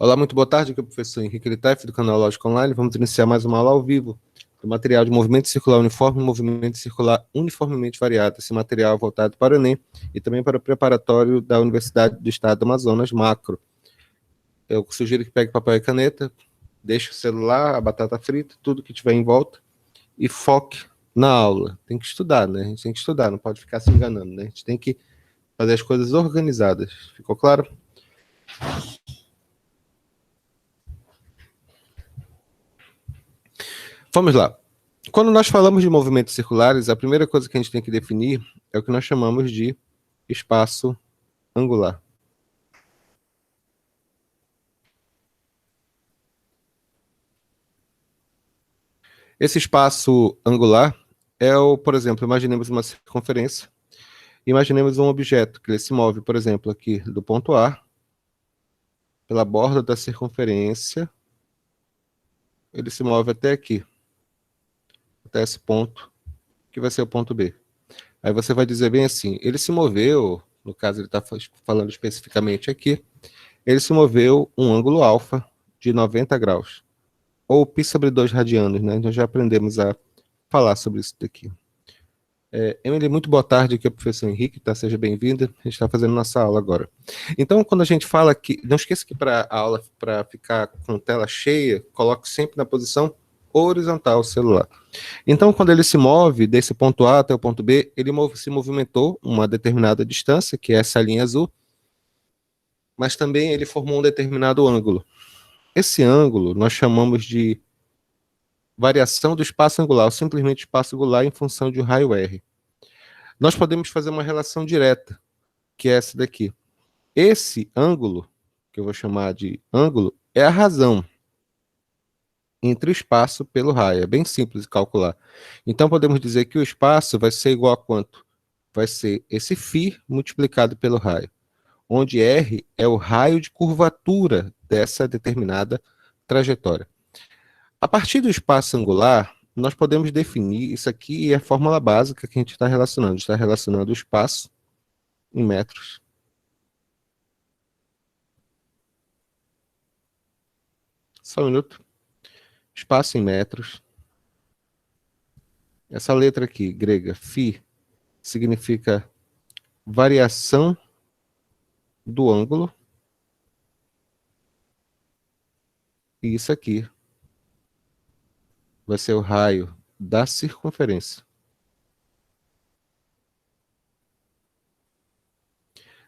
Olá, muito boa tarde, aqui é o professor Henrique Litef, do canal Lógica Online. Vamos iniciar mais uma aula ao vivo do material de movimento circular uniforme e movimento circular uniformemente variado. Esse material é voltado para o Enem e também para o preparatório da Universidade do Estado do Amazonas, Macro. Eu sugiro que pegue papel e caneta, deixe o celular, a batata frita, tudo que tiver em volta e foque na aula. Tem que estudar, né? A gente tem que estudar, não pode ficar se enganando, né? A gente tem que fazer as coisas organizadas. Ficou claro? Vamos lá. Quando nós falamos de movimentos circulares, a primeira coisa que a gente tem que definir é o que nós chamamos de espaço angular. Esse espaço angular é por exemplo, imaginemos uma circunferência, imaginemos um objeto que ele se move, por exemplo, aqui do ponto A, pela borda da circunferência, ele se move até aqui, até esse ponto, que vai ser o ponto B. Aí você vai dizer bem assim, ele se moveu, no caso ele está falando especificamente aqui, ele se moveu um ângulo alfa de 90 graus, ou π sobre 2 radianos, né? Nós já aprendemos a falar sobre isso daqui. Emily, muito boa tarde, aqui é o professor Henrique, tá? Seja bem-vinda, a gente está fazendo nossa aula agora. Então, quando a gente fala que, não esqueça que para a aula, para ficar com tela cheia, coloque sempre na posição horizontal o celular. Então, quando ele se move desse ponto A até o ponto B, ele se movimentou uma determinada distância, que é essa linha azul, mas também ele formou um determinado ângulo. Esse ângulo nós chamamos de variação do espaço angular, ou simplesmente espaço angular em função de um raio R. Nós podemos fazer uma relação direta, que é essa daqui. Esse ângulo, que eu vou chamar de ângulo, é a razão entre o espaço pelo raio. É bem simples de calcular. Então podemos dizer que o espaço vai ser igual a quanto? Vai ser esse φ multiplicado pelo raio, onde R é o raio de curvatura dessa determinada trajetória. A partir do espaço angular, nós podemos definir, isso aqui é a fórmula básica que a gente está relacionando. Está relacionando o espaço em metros. Só um minuto. Espaço em metros. Essa letra aqui, grega, φ, significa variação do ângulo. E isso aqui vai ser o raio da circunferência.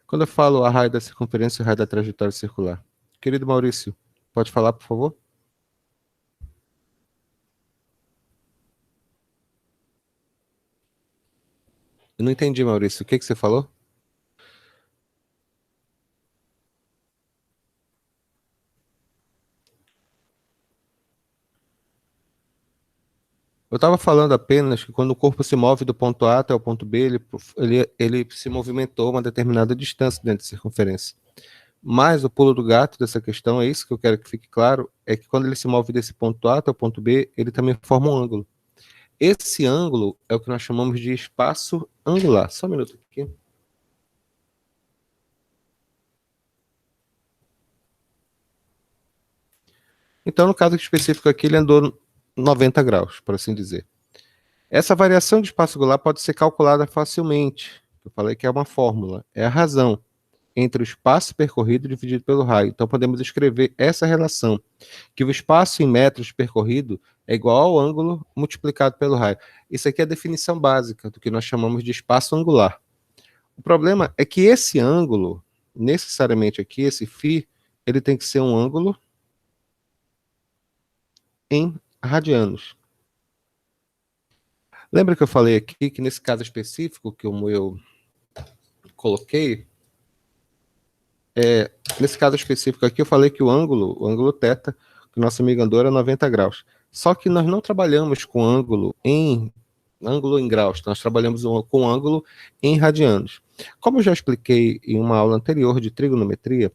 Quando eu falo a raio da circunferência e raio da trajetória circular. Querido Maurício, pode falar, por favor? Eu não entendi, Maurício. O que você falou? Eu estava falando apenas que quando o corpo se move do ponto A até o ponto B, ele se movimentou uma determinada distância dentro da circunferência. Mas o pulo do gato dessa questão, é isso que eu quero que fique claro, é que quando ele se move desse ponto A até o ponto B, ele também forma um ângulo. Esse ângulo é o que nós chamamos de espaço angular. Só um minuto aqui. Então, no caso específico aqui, ele andou 90 graus, por assim dizer. Essa variação de espaço angular pode ser calculada facilmente. Eu falei que é uma fórmula. É a razão entre o espaço percorrido dividido pelo raio. Então, podemos escrever essa relação, que o espaço em metros percorrido é igual ao ângulo multiplicado pelo raio. Isso aqui é a definição básica do que nós chamamos de espaço angular. O problema é que esse ângulo, necessariamente aqui, esse φ, ele tem que ser um ângulo em radianos. Lembra que eu falei aqui que nesse caso específico que eu coloquei, nesse caso específico aqui eu falei que o ângulo θ, que o nosso amigo andou era 90 graus. Só que nós não trabalhamos com ângulo em graus, nós trabalhamos com ângulo em radianos. Como eu já expliquei em uma aula anterior de trigonometria,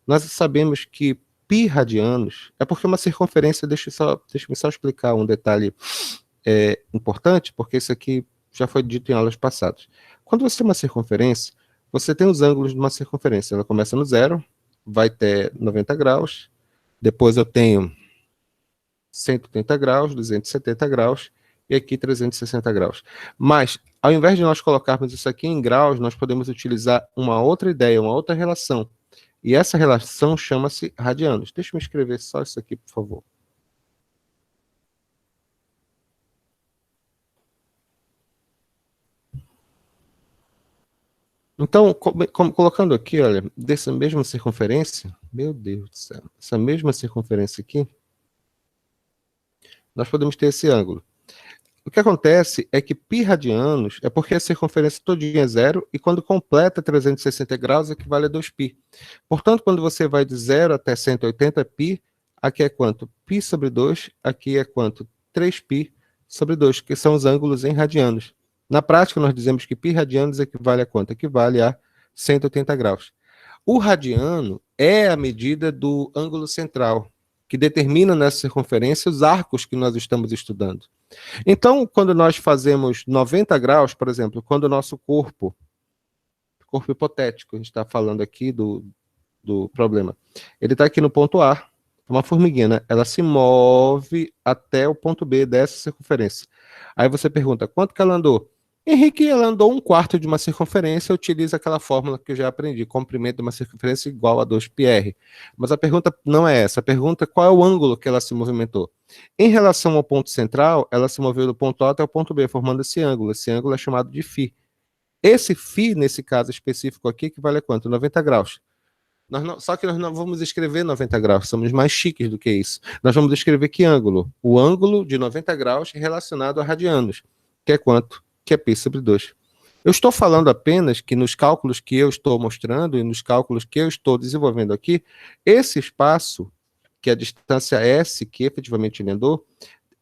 nós sabemos que π radianos é porque uma circunferência, deixa-me só explicar um detalhe importante, porque isso aqui já foi dito em aulas passadas. Quando você tem uma circunferência, você tem os ângulos de uma circunferência. Ela começa no zero, vai até 90 graus, Depois eu tenho 180 graus, 270 graus e aqui 360 graus. Mas, ao invés de nós colocarmos isso aqui em graus, nós podemos utilizar uma outra ideia, uma outra relação. E essa relação chama-se radianos. Deixa eu escrever só isso aqui, por favor. Então, colocando aqui, olha, dessa mesma circunferência, meu Deus do céu, essa mesma circunferência aqui, nós podemos ter esse ângulo. O que acontece é que π radianos é porque a circunferência todinha é zero e quando completa 360 graus equivale a 2π. Portanto, quando você vai de 0 até 180 π, aqui é quanto? Π sobre 2, aqui é quanto? 3π sobre 2, que são os ângulos em radianos. Na prática, nós dizemos que π radianos equivale a quanto? Equivale a 180 graus. O radiano é a medida do ângulo central, que determina nessa circunferência os arcos que nós estamos estudando. Então, quando nós fazemos 90 graus, por exemplo, quando o nosso corpo hipotético, a gente está falando aqui do problema, ele está aqui no ponto A, uma formiguinha, né? Ela se move até o ponto B dessa circunferência. Aí você pergunta, quanto que ela andou? Henrique, ela andou 1/4 de uma circunferência, utiliza aquela fórmula que eu já aprendi, comprimento de uma circunferência igual a 2πr. Mas a pergunta não é essa, a pergunta é qual é o ângulo que ela se movimentou. Em relação ao ponto central, ela se moveu do ponto A até o ponto B, formando esse ângulo. Esse ângulo é chamado de φ. Esse φ, nesse caso específico aqui, equivale a quanto? 90 graus. Só que nós não vamos escrever 90 graus, somos mais chiques do que isso. Nós vamos escrever que ângulo? O ângulo de 90 graus relacionado a radianos, que é quanto? Que é π sobre 2. Eu estou falando apenas que nos cálculos que eu estou mostrando e nos cálculos que eu estou desenvolvendo aqui, esse espaço, que é a distância S, que efetivamente ele andou,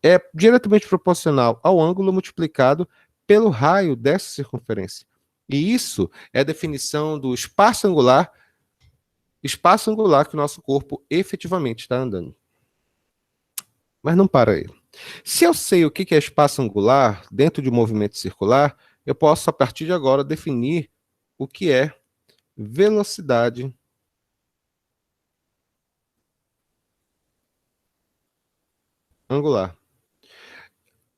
é diretamente proporcional ao ângulo multiplicado pelo raio dessa circunferência. E isso é a definição do espaço angular que o nosso corpo efetivamente está andando. Mas não para aí. Se eu sei o que é espaço angular dentro de um movimento circular, eu posso, a partir de agora, definir o que é velocidade angular.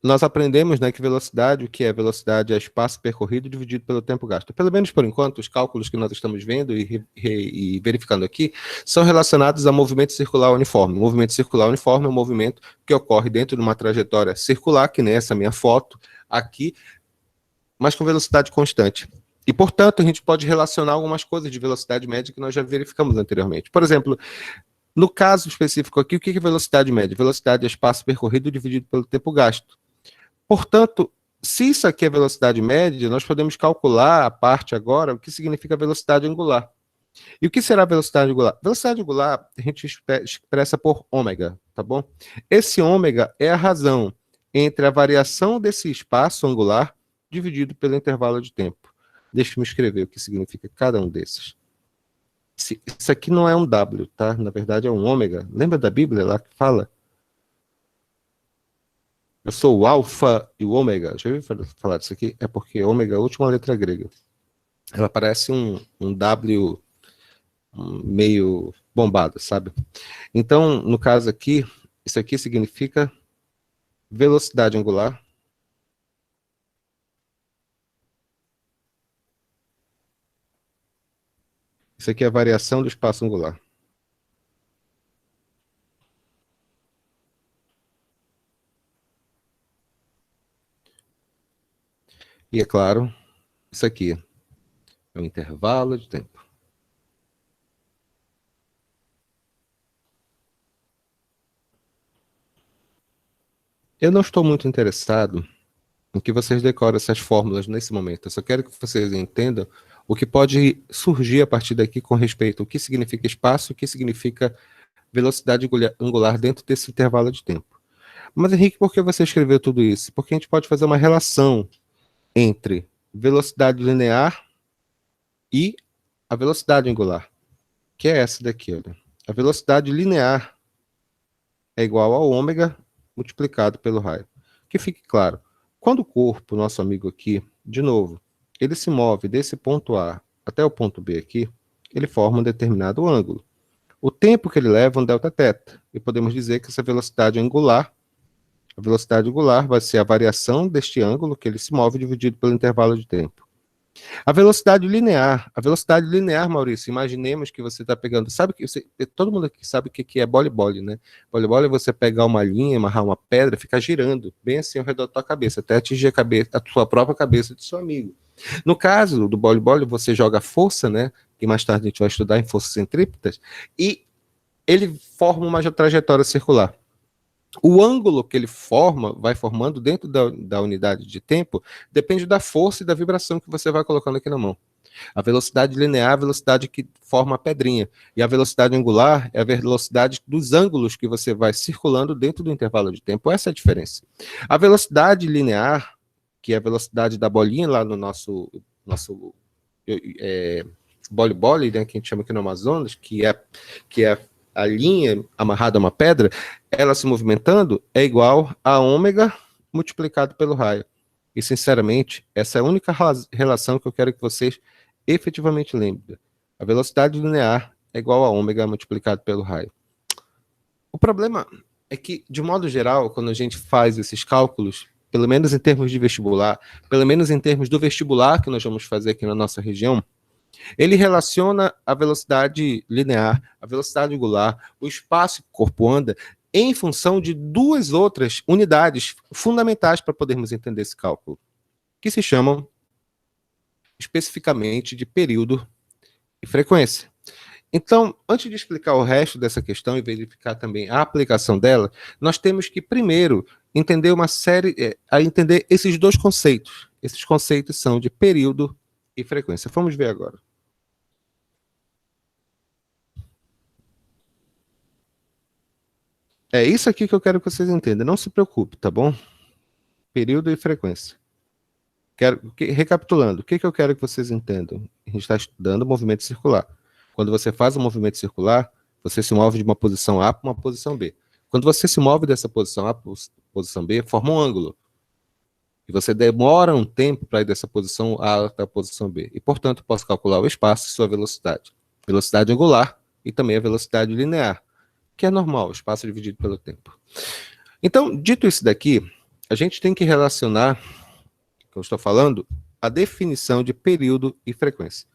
Nós aprendemos, né, que velocidade, o que é velocidade é espaço percorrido dividido pelo tempo gasto. Pelo menos por enquanto, os cálculos que nós estamos vendo e verificando aqui são relacionados a movimento circular uniforme. O movimento circular uniforme é um movimento que ocorre dentro de uma trajetória circular, que nem essa minha foto aqui, mas com velocidade constante. E, portanto, a gente pode relacionar algumas coisas de velocidade média que nós já verificamos anteriormente. Por exemplo, no caso específico aqui, o que é velocidade média? Velocidade é espaço percorrido dividido pelo tempo gasto. Portanto, se isso aqui é velocidade média, nós podemos calcular a parte agora o que significa velocidade angular. E o que será velocidade angular? Velocidade angular a gente expressa por ômega, tá bom? Esse ômega é a razão entre a variação desse espaço angular dividido pelo intervalo de tempo. Deixa eu me escrever o que significa cada um desses. Isso aqui não é um W, tá? Na verdade é um ômega. Lembra da Bíblia lá que fala? Eu sou o alfa e o ômega. Já ouviu falar disso aqui? É porque ômega é a última letra grega. Ela parece um W meio bombado, sabe? Então, no caso aqui, isso aqui significa velocidade angular. Isso aqui é a variação do espaço angular. E é claro, isso aqui é o intervalo de tempo. Eu não estou muito interessado em que vocês decorem essas fórmulas nesse momento. Eu só quero que vocês entendam o que pode surgir a partir daqui com respeito ao que significa espaço e o que significa velocidade angular dentro desse intervalo de tempo. Mas, Henrique, por que você escreveu tudo isso? Porque a gente pode fazer uma relação entre velocidade linear e a velocidade angular, que é essa daqui, olha. A velocidade linear é igual ao ômega multiplicado pelo raio. Que fique claro, quando o corpo, nosso amigo aqui, de novo, ele se move desse ponto A até o ponto B aqui, ele forma um determinado ângulo. o tempo que ele leva é um delta-teta. E podemos dizer que essa velocidade angular, a velocidade angular vai ser a variação deste ângulo que ele se move dividido pelo intervalo de tempo. A velocidade linear, Maurício, imaginemos que você está pegando, sabe que todo mundo aqui sabe o que é voleibole, né? Voleibole é você pegar uma linha, amarrar uma pedra, ficar girando bem assim ao redor da tua cabeça, até atingir a tua própria cabeça de seu amigo. No caso do voleibole, você joga força, né? Que mais tarde a gente vai estudar em forças centrípetas, e ele forma uma trajetória circular. O ângulo que ele vai formando dentro da unidade de tempo, depende da força e da vibração que você vai colocando aqui na mão. A velocidade linear é a velocidade que forma a pedrinha, e a velocidade angular é a velocidade dos ângulos que você vai circulando dentro do intervalo de tempo. Essa é a diferença. A velocidade linear, que é a velocidade da bolinha lá no nosso voleibol, né, que a gente chama aqui no Amazonas, que é a linha amarrada a uma pedra, ela se movimentando é igual a ômega multiplicado pelo raio. E, sinceramente, essa é a única relação que eu quero que vocês efetivamente lembrem. A velocidade linear é igual a ômega multiplicado pelo raio. O problema é que, de modo geral, quando a gente faz esses cálculos, pelo menos em termos de vestibular, pelo menos em termos do vestibular que nós vamos fazer aqui na nossa região, ele relaciona a velocidade linear, a velocidade angular, o espaço que o corpo anda, em função de duas outras unidades fundamentais para podermos entender esse cálculo, que se chamam especificamente de período e frequência. Então, antes de explicar o resto dessa questão e verificar também a aplicação dela, nós temos que primeiro entender entender esses dois conceitos. Esses conceitos são de período e frequência. Vamos ver agora. É isso aqui que eu quero que vocês entendam. Não se preocupe, tá bom? Período e frequência. Recapitulando, o que eu quero que vocês entendam? A gente está estudando movimento circular. Quando você faz um movimento circular, você se move de uma posição A para uma posição B. Quando você se move dessa posição A para posição B, forma um ângulo. E você demora um tempo para ir dessa posição A até a posição B. E, portanto, posso calcular o espaço e sua velocidade. Velocidade angular e também a velocidade linear, que é normal, o espaço dividido pelo tempo. Então, dito isso daqui, a gente tem que relacionar, que eu estou falando, a definição de período e frequência.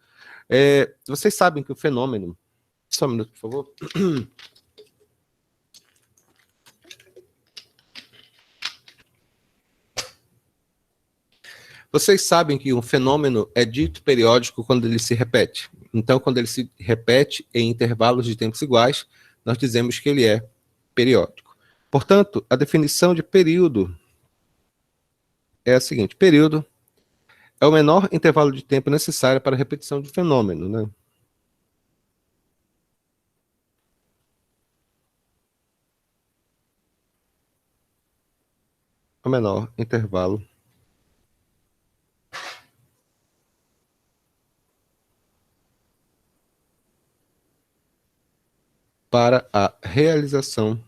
Vocês sabem que o fenômeno... Só um minuto, por favor. Vocês sabem que um fenômeno é dito periódico quando ele se repete. Então, quando ele se repete em intervalos de tempos iguais, nós dizemos que ele é periódico. Portanto, a definição de período é a seguinte: período é o menor intervalo de tempo necessário para a repetição de fenômeno, né? O menor intervalo para a realização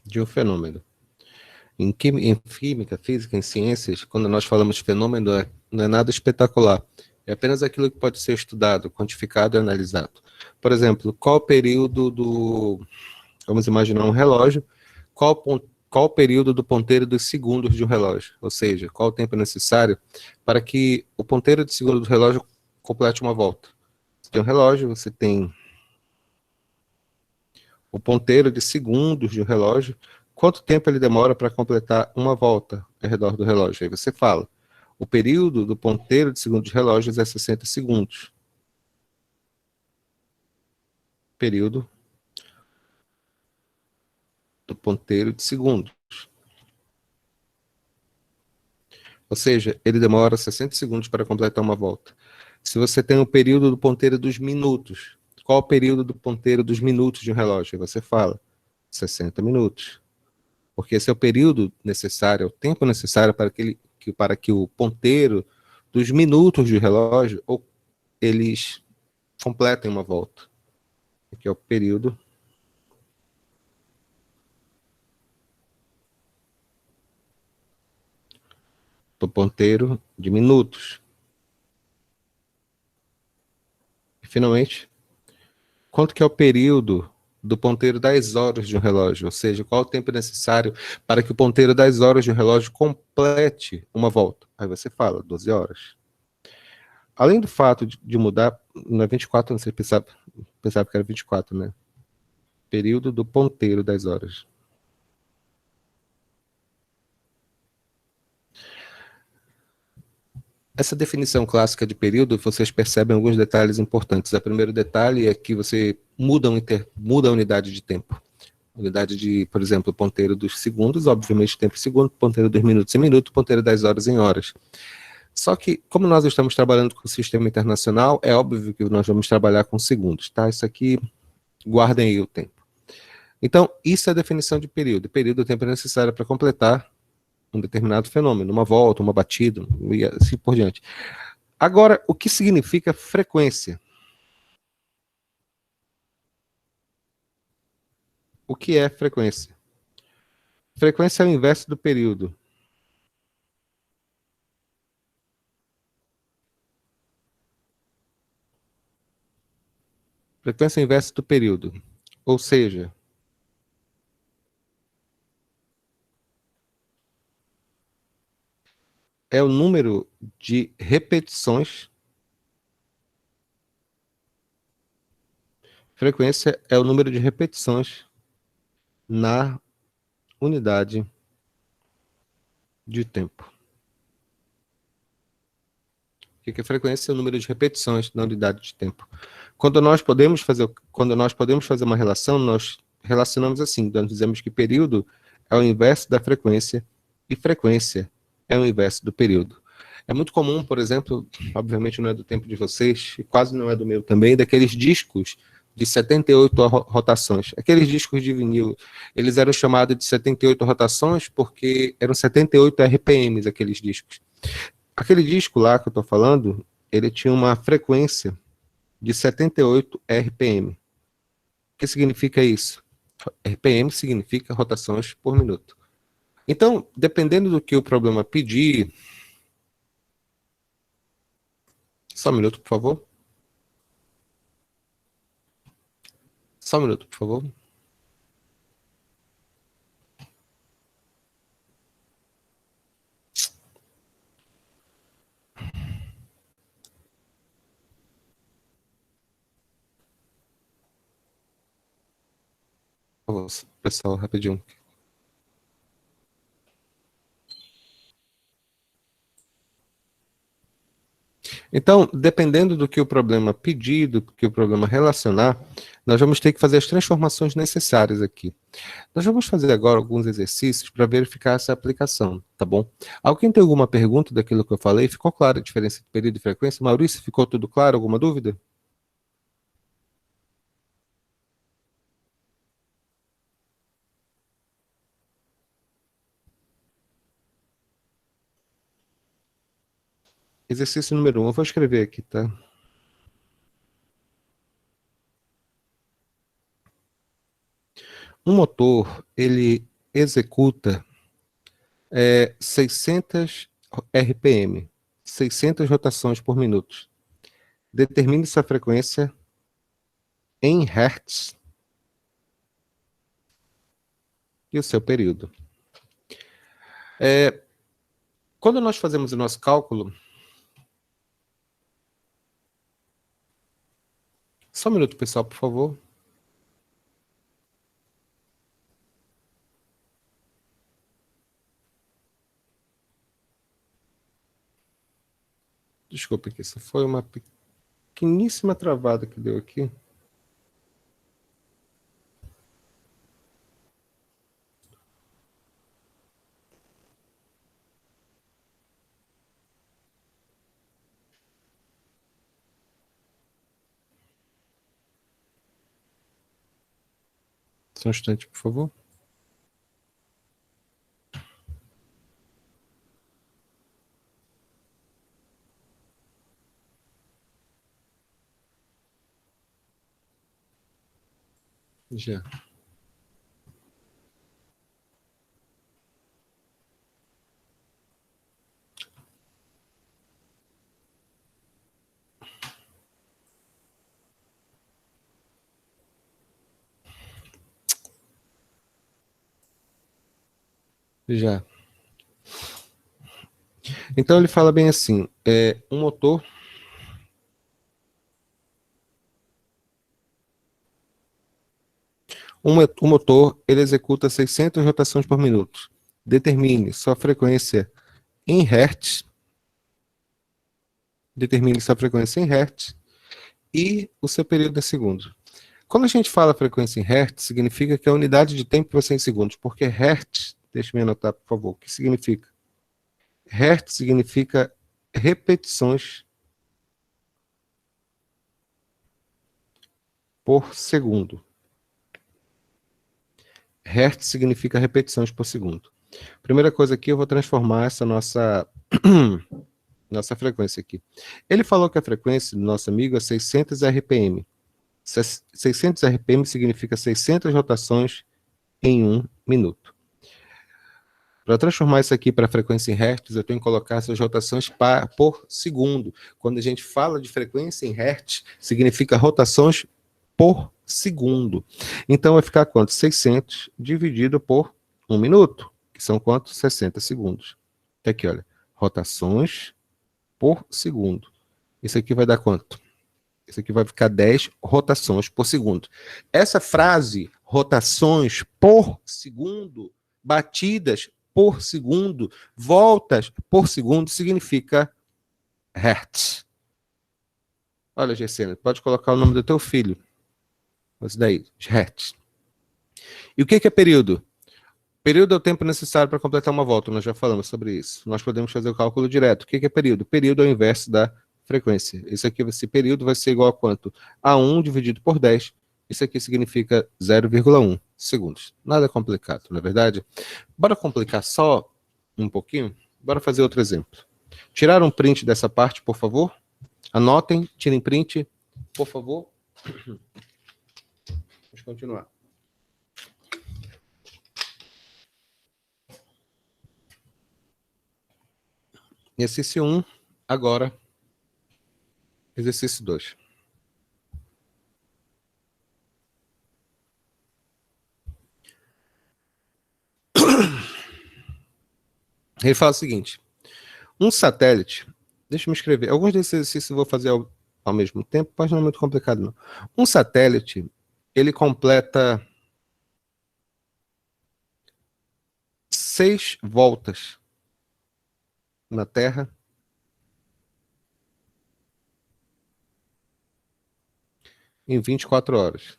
de um fenômeno. Em química, física, em ciências, quando nós falamos de fenômeno, não é nada espetacular. É apenas aquilo que pode ser estudado, quantificado e analisado. Por exemplo, qual o período do... Vamos imaginar um relógio. Qual o período do ponteiro dos segundos de um relógio? Ou seja, qual o tempo necessário para que o ponteiro de segundo do relógio complete uma volta? Você tem um relógio, você tem o ponteiro de segundos de um relógio, quanto tempo ele demora para completar uma volta ao redor do relógio? Aí você fala, o período do ponteiro de segundos de relógios é 60 segundos. Período do ponteiro de segundos. Ou seja, ele demora 60 segundos para completar uma volta. Se você tem o período do ponteiro dos minutos, qual o período do ponteiro dos minutos de um relógio? Aí você fala, 60 minutos. Porque esse é o período necessário, é o tempo necessário para que o ponteiro dos minutos de relógio eles completem uma volta. Aqui é o período do ponteiro de minutos. E, finalmente, quanto que é o período do ponteiro das horas de um relógio? Ou seja, qual o tempo necessário para que o ponteiro das horas de um relógio complete uma volta? Aí você fala, 12 horas. Além do fato de mudar, não é 24, você pensava que era 24, né? Período do ponteiro das horas. Essa definição clássica de período, vocês percebem alguns detalhes importantes. O primeiro detalhe é que você muda a unidade de tempo. Unidade de, por exemplo, o ponteiro dos segundos, obviamente tempo em segundo, ponteiro dos minutos em minuto, ponteiro das horas em horas. Só que, como nós estamos trabalhando com o sistema internacional, é óbvio que nós vamos trabalhar com segundos, tá? Isso aqui, guardem aí o tempo. Então, isso é a definição de período. Período é o tempo necessário para completar um determinado fenômeno, uma volta, uma batida, e assim por diante. Agora, o que significa frequência? O que é frequência? Frequência é o inverso do período. Frequência é o inverso do período. Ou seja, é o número de repetições. Frequência é o número de repetições na unidade de tempo. O que é frequência? É o número de repetições na unidade de tempo. Quando nós podemos fazer uma relação, nós relacionamos assim. Nós dizemos que período é o inverso da frequência e frequência é o inverso do período. É muito comum, por exemplo, obviamente não é do tempo de vocês, e quase não é do meu também, daqueles discos de 78 rotações. Aqueles discos de vinil, eles eram chamados de 78 rotações porque eram 78 RPMs aqueles discos. Aquele disco lá que eu estou falando, ele tinha uma frequência de 78 RPM. O que significa isso? RPM significa rotações por minuto. Então, dependendo do que o problema pedir, só um minuto, por favor. Só um minuto, por favor. Por favor, pessoal, rapidinho. Então, dependendo do que o problema pedir, do que o problema relacionar, nós vamos ter que fazer as transformações necessárias aqui. Nós vamos fazer agora alguns exercícios para verificar essa aplicação, tá bom? Alguém tem alguma pergunta daquilo que eu falei? Ficou clara a diferença de período e frequência? Maurício, ficou tudo claro? Alguma dúvida? Exercício número 1, eu vou escrever aqui, tá? Um motor, ele executa 600 RPM, 600 rotações por minuto. Determine sua frequência em Hertz e o seu período. Quando nós fazemos o nosso cálculo... Só um minuto, pessoal, por favor. Desculpa que isso foi uma pequeníssima travada que deu aqui. Só um instante, por favor. Já. Já. Então ele fala bem assim, um motor um motor ele executa 600 rotações por minuto. Determine sua frequência em hertz, determine sua frequência em hertz e o seu período em segundos. Quando a gente fala frequência em hertz, significa que a unidade de tempo vai ser em segundos, porque hertz, deixe-me anotar, por favor, o que significa? Hertz significa repetições por segundo. Hertz significa repetições por segundo. Primeira coisa aqui, eu vou transformar essa nossa frequência aqui. Ele falou que a frequência do nosso amigo é 600 RPM. 600 RPM significa 600 rotações em 1 minuto. Para transformar isso aqui para frequência em hertz, eu tenho que colocar essas rotações por segundo. Quando a gente fala de frequência em hertz, significa rotações por segundo. Então vai ficar quanto? 600 dividido por 1 minuto, que são quantos? 60 segundos. Tá aqui, olha. Rotações por segundo. Isso aqui vai dar quanto? Isso aqui vai ficar 10 rotações por segundo. Essa frase, rotações por segundo, batidas por segundo, voltas por segundo, significa hertz. Olha, Gessena, pode colocar o nome do teu filho. Isso daí, hertz. E o que é período? Período é o tempo necessário para completar uma volta, nós já falamos sobre isso. Nós podemos fazer o cálculo direto. O que é período? Período é o inverso da frequência. Isso aqui, esse período vai ser igual a quanto? A 1 dividido por 10. Isso aqui significa 0,1 segundos. Nada complicado, não é verdade? Bora complicar só um pouquinho? Bora fazer outro exemplo. Tirar um print dessa parte, por favor. Anotem, tirem print, por favor. Vamos continuar. Exercício 1, agora, exercício 2. Ele fala o seguinte, um satélite, deixa eu me escrever, alguns desses exercícios eu vou fazer ao mesmo tempo, mas não é muito complicado não. Um satélite, ele completa 6 voltas na Terra em 24 horas.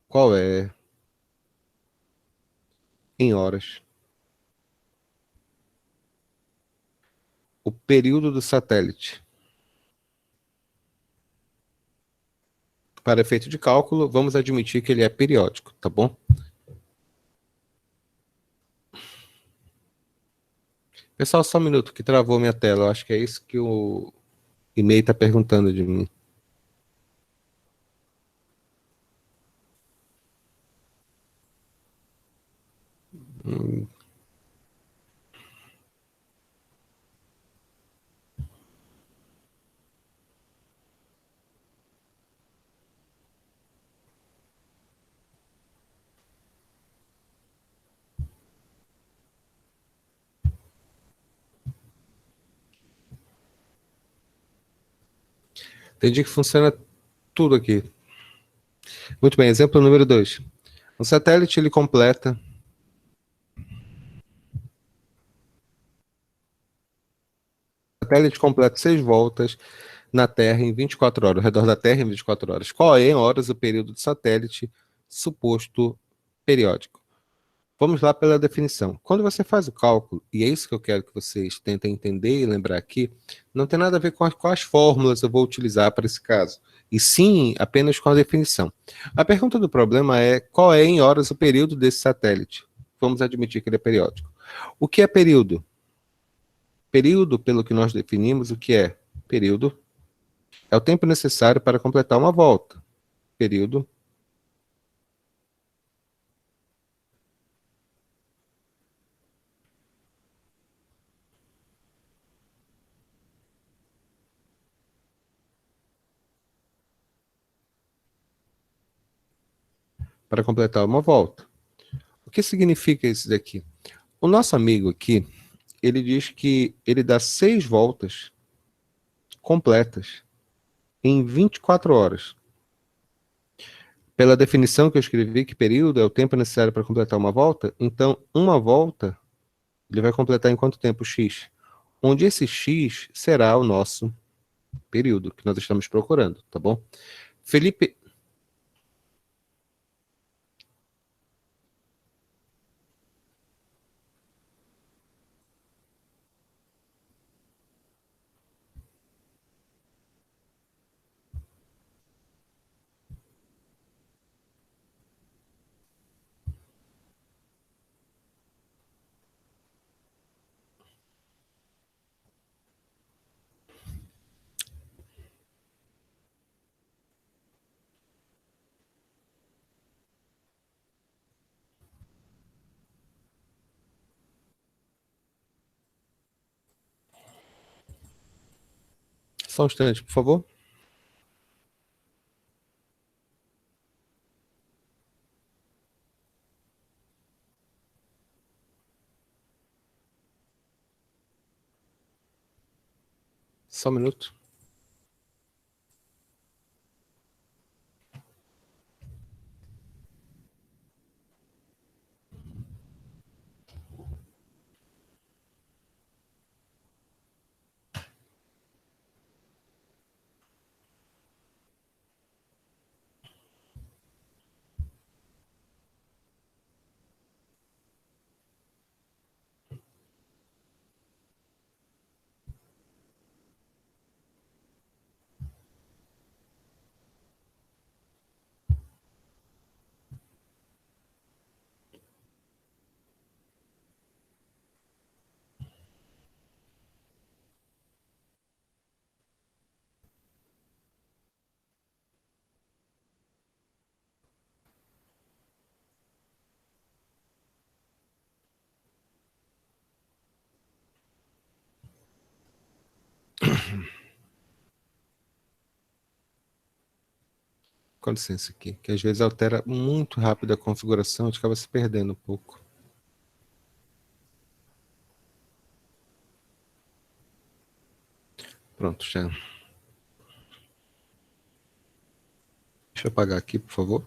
Qual é, em horas, o período do satélite? Para efeito de cálculo, vamos admitir que ele é periódico, tá bom? Pessoal, só um minuto que travou minha tela. Eu acho que é isso que o e-mail está perguntando de mim. Entendi que funciona tudo aqui. Muito bem, exemplo número 2. O satélite ele completa o satélite completa 6 voltas na Terra em 24 horas, ao redor da Terra em 24 horas. Qual é, em horas, o período do satélite suposto periódico? Vamos lá pela definição. Quando você faz o cálculo, e é isso que eu quero que vocês tentem entender e lembrar aqui, não tem nada a ver com quais fórmulas eu vou utilizar para esse caso, e sim apenas com a definição. A pergunta do problema é qual é, em horas, o período desse satélite? Vamos admitir que ele é periódico. O que é período? Período, pelo que nós definimos, o que é? Período é o tempo necessário para completar uma volta. Período para completar uma volta. que significa isso daqui? O nosso amigo aqui, ele diz que ele dá 6 voltas completas em 24 horas. Pela definição que eu escrevi, que período é o tempo necessário para completar uma volta, então uma volta ele vai completar em quanto tempo? X. Onde esse X será o nosso período que nós estamos procurando, tá bom? Felipe, só um instante, por favor. Só um minuto. Com licença aqui, que às vezes altera muito rápido a configuração, a gente acaba se perdendo um pouco. Pronto, já. Deixa eu apagar aqui, por favor.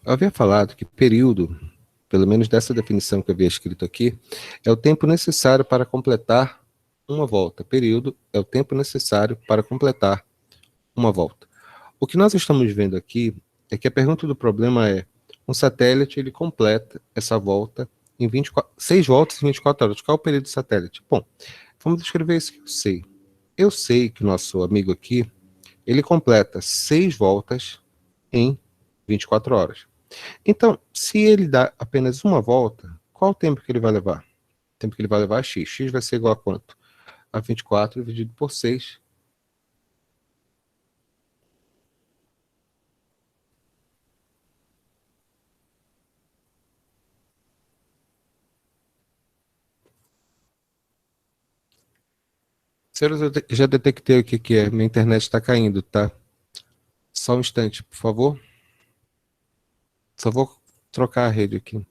Eu havia falado que período, pelo menos dessa definição que eu havia escrito aqui, é o tempo necessário para completar uma volta. Período é o tempo necessário para completar uma volta. O que nós estamos vendo aqui é que a pergunta do problema é: um satélite ele completa essa volta em 6 voltas em 24 horas. Qual é o período do satélite? Bom, vamos descrever isso que eu sei. Eu sei que o nosso amigo aqui, ele completa 6 voltas em 24 horas. Então, se ele dá apenas uma volta, qual o tempo que ele vai levar? O tempo que ele vai levar é x. X vai ser igual a quanto? A 24 dividido por 6. Senhores, eu já detectei o que que é. Minha internet está caindo, tá? Só um instante, por favor. Só vou trocar a rede aqui.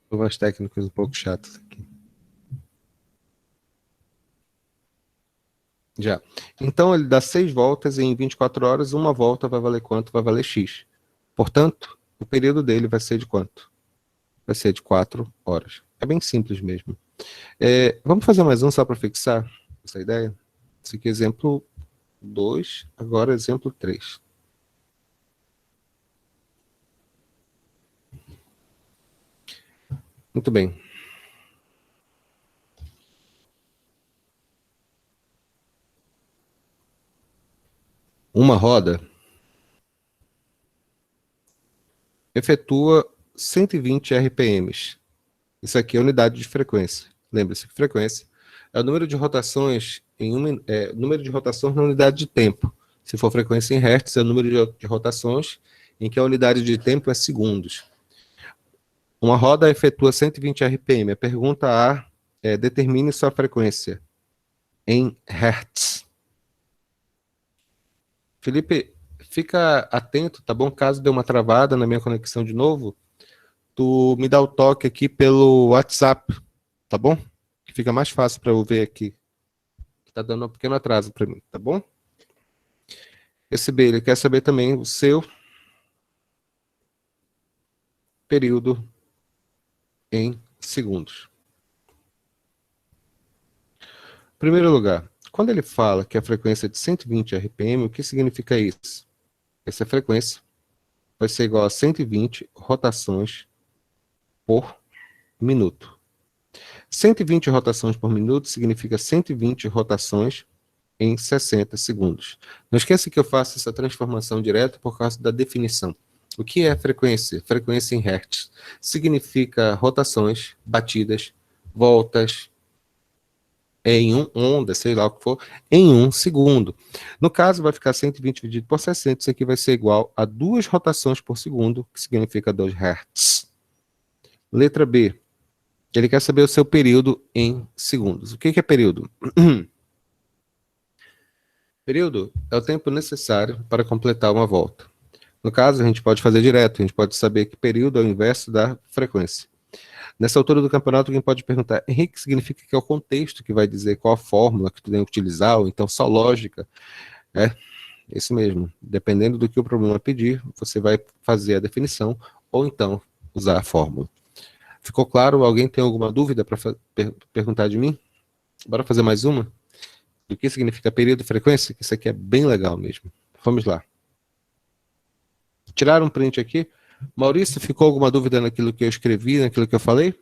Problemas técnicos um pouco chatos aqui. Já. Então, ele dá 6 voltas e em 24 horas, uma volta vai valer quanto? Vai valer x. Portanto, o período dele vai ser de quanto? Vai ser de 4 horas. É bem simples mesmo. Vamos fazer mais um só para fixar essa ideia? Esse aqui é exemplo 2, agora exemplo 3. Muito bem. Uma roda efetua 120 RPMs. Isso aqui é a unidade de frequência. Lembre-se que frequência é o número de rotações número de rotações na unidade de tempo. Se for frequência em hertz, é o número de rotações em que a unidade de tempo é segundos. Uma roda efetua 120 RPM. A pergunta A é: determine sua frequência em hertz. Felipe, fica atento, tá bom? Caso dê uma travada na minha conexão de novo, tu me dá o toque aqui pelo WhatsApp, tá bom? Que fica mais fácil para eu ver aqui. Tá dando um pequeno atraso para mim, tá bom? Esse B, ele quer saber também o seu período em segundos. Em primeiro lugar, quando ele fala que a frequência é de 120 RPM, o que significa isso? Essa frequência vai ser igual a 120 rotações por minuto. 120 rotações por minuto significa 120 rotações em 60 segundos. Não esqueça que eu faço essa transformação direta por causa da definição. O que é frequência? Frequência em hertz. Significa rotações, batidas, voltas, em onda, sei lá o que for, em 1 segundo. No caso, vai ficar 120 dividido por 60, isso aqui vai ser igual a 2 rotações por segundo, que significa 2 Hz. Letra B. Ele quer saber o seu período em segundos. O que é período? Período é o tempo necessário para completar uma volta. No caso, a gente pode fazer direto, a gente pode saber que período é o inverso da frequência. Nessa altura do campeonato, alguém pode perguntar: Henrique, significa que é o contexto que vai dizer qual a fórmula que tu tem que utilizar, ou então só lógica? É, isso mesmo. Dependendo do que o problema pedir, você vai fazer a definição, ou então usar a fórmula. Ficou claro? Alguém tem alguma dúvida para perguntar de mim? Bora fazer mais uma? Do que significa período e frequência? Isso aqui é bem legal mesmo. Vamos lá. Tirar um print aqui. Maurício, ficou alguma dúvida naquilo que eu escrevi, naquilo que eu falei?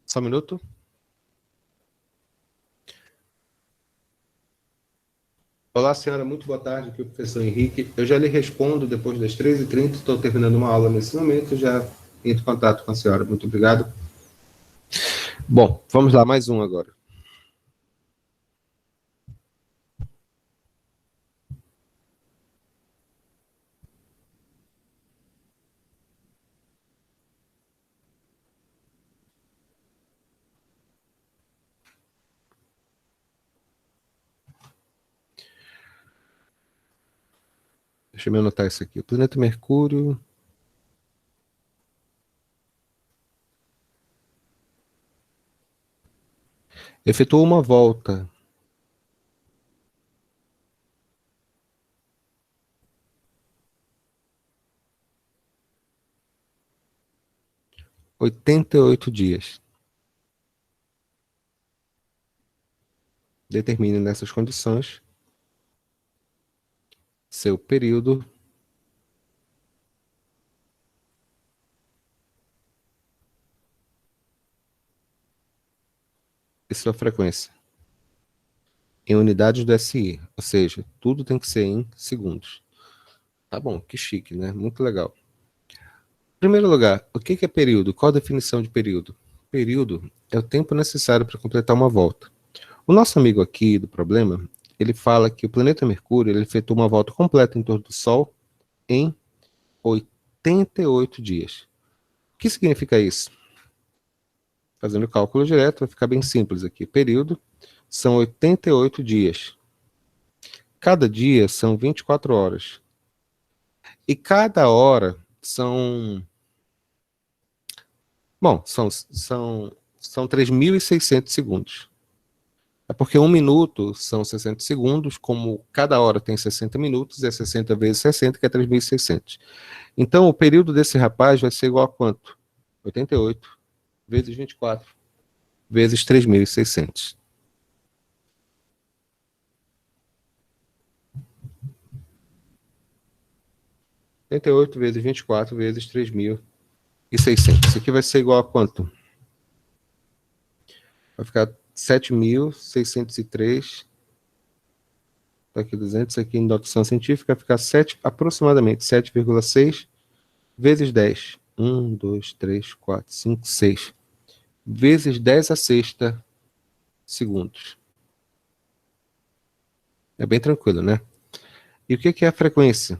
Só um minuto. Olá, senhora, muito boa tarde, aqui é o professor Henrique. Eu já lhe respondo depois das 13h30, estou terminando uma aula nesse momento, já entro em contato com a senhora. Muito obrigado. Bom, vamos lá, mais um agora. Deixa eu anotar isso aqui. O planeta Mercúrio efetuou uma volta 88 dias. Determine nessas condições seu período e sua frequência em unidades do SI, ou seja, tudo tem que ser em segundos. Tá bom, que chique, né? Muito legal. Em primeiro lugar, o que é período? Qual a definição de período? Período é o tempo necessário para completar uma volta. O nosso amigo aqui do problema, ele fala que o planeta Mercúrio ele efetuou uma volta completa em torno do Sol em 88 dias. O que significa isso? Fazendo o cálculo direto, vai ficar bem simples aqui. Período são 88 dias. Cada dia são 24 horas. E cada hora são... Bom, são 3.600 segundos. É porque 1 minuto são 60 segundos, como cada hora tem 60 minutos, é 60 vezes 60, que é 3.600. Então, o período desse rapaz vai ser igual a quanto? 88 vezes 24 vezes 3.600. Oitenta e oito vezes 24 vezes 3.600. Isso aqui vai ser igual a quanto? Vai ficar 7.603 Tá aqui 200, aqui em notação científica, vai ficar 7, aproximadamente 7,6 vezes 10. 1, 2, 3, 4, 5, 6. Vezes 10 a sexta segundos. É bem tranquilo, né? E o que é a frequência?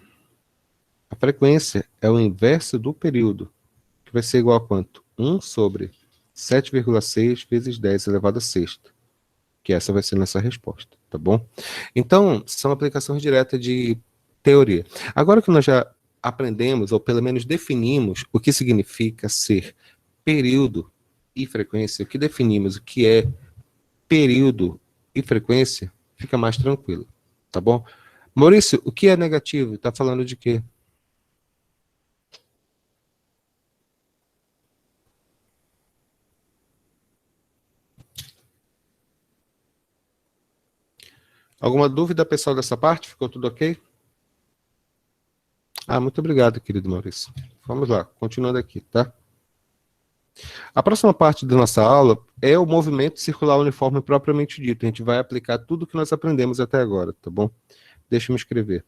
A frequência é o inverso do período, que vai ser igual a quanto? 1 sobre 7,6 vezes 10 elevado a sexta. Que essa vai ser nossa resposta, tá bom? Então, são aplicações diretas de teoria. Agora que nós já aprendemos, ou pelo menos definimos, o que significa ser período e frequência, o que definimos o que é período e frequência, fica mais tranquilo, tá bom? Maurício, o que é negativo? Tá falando de quê? Alguma dúvida, pessoal, dessa parte? Ficou tudo ok? Ah, muito obrigado, querido Maurício. Vamos lá, continuando aqui, tá? A próxima parte da nossa aula é o movimento circular uniforme propriamente dito. A gente vai aplicar tudo o que nós aprendemos até agora, tá bom? Deixa eu me escrever.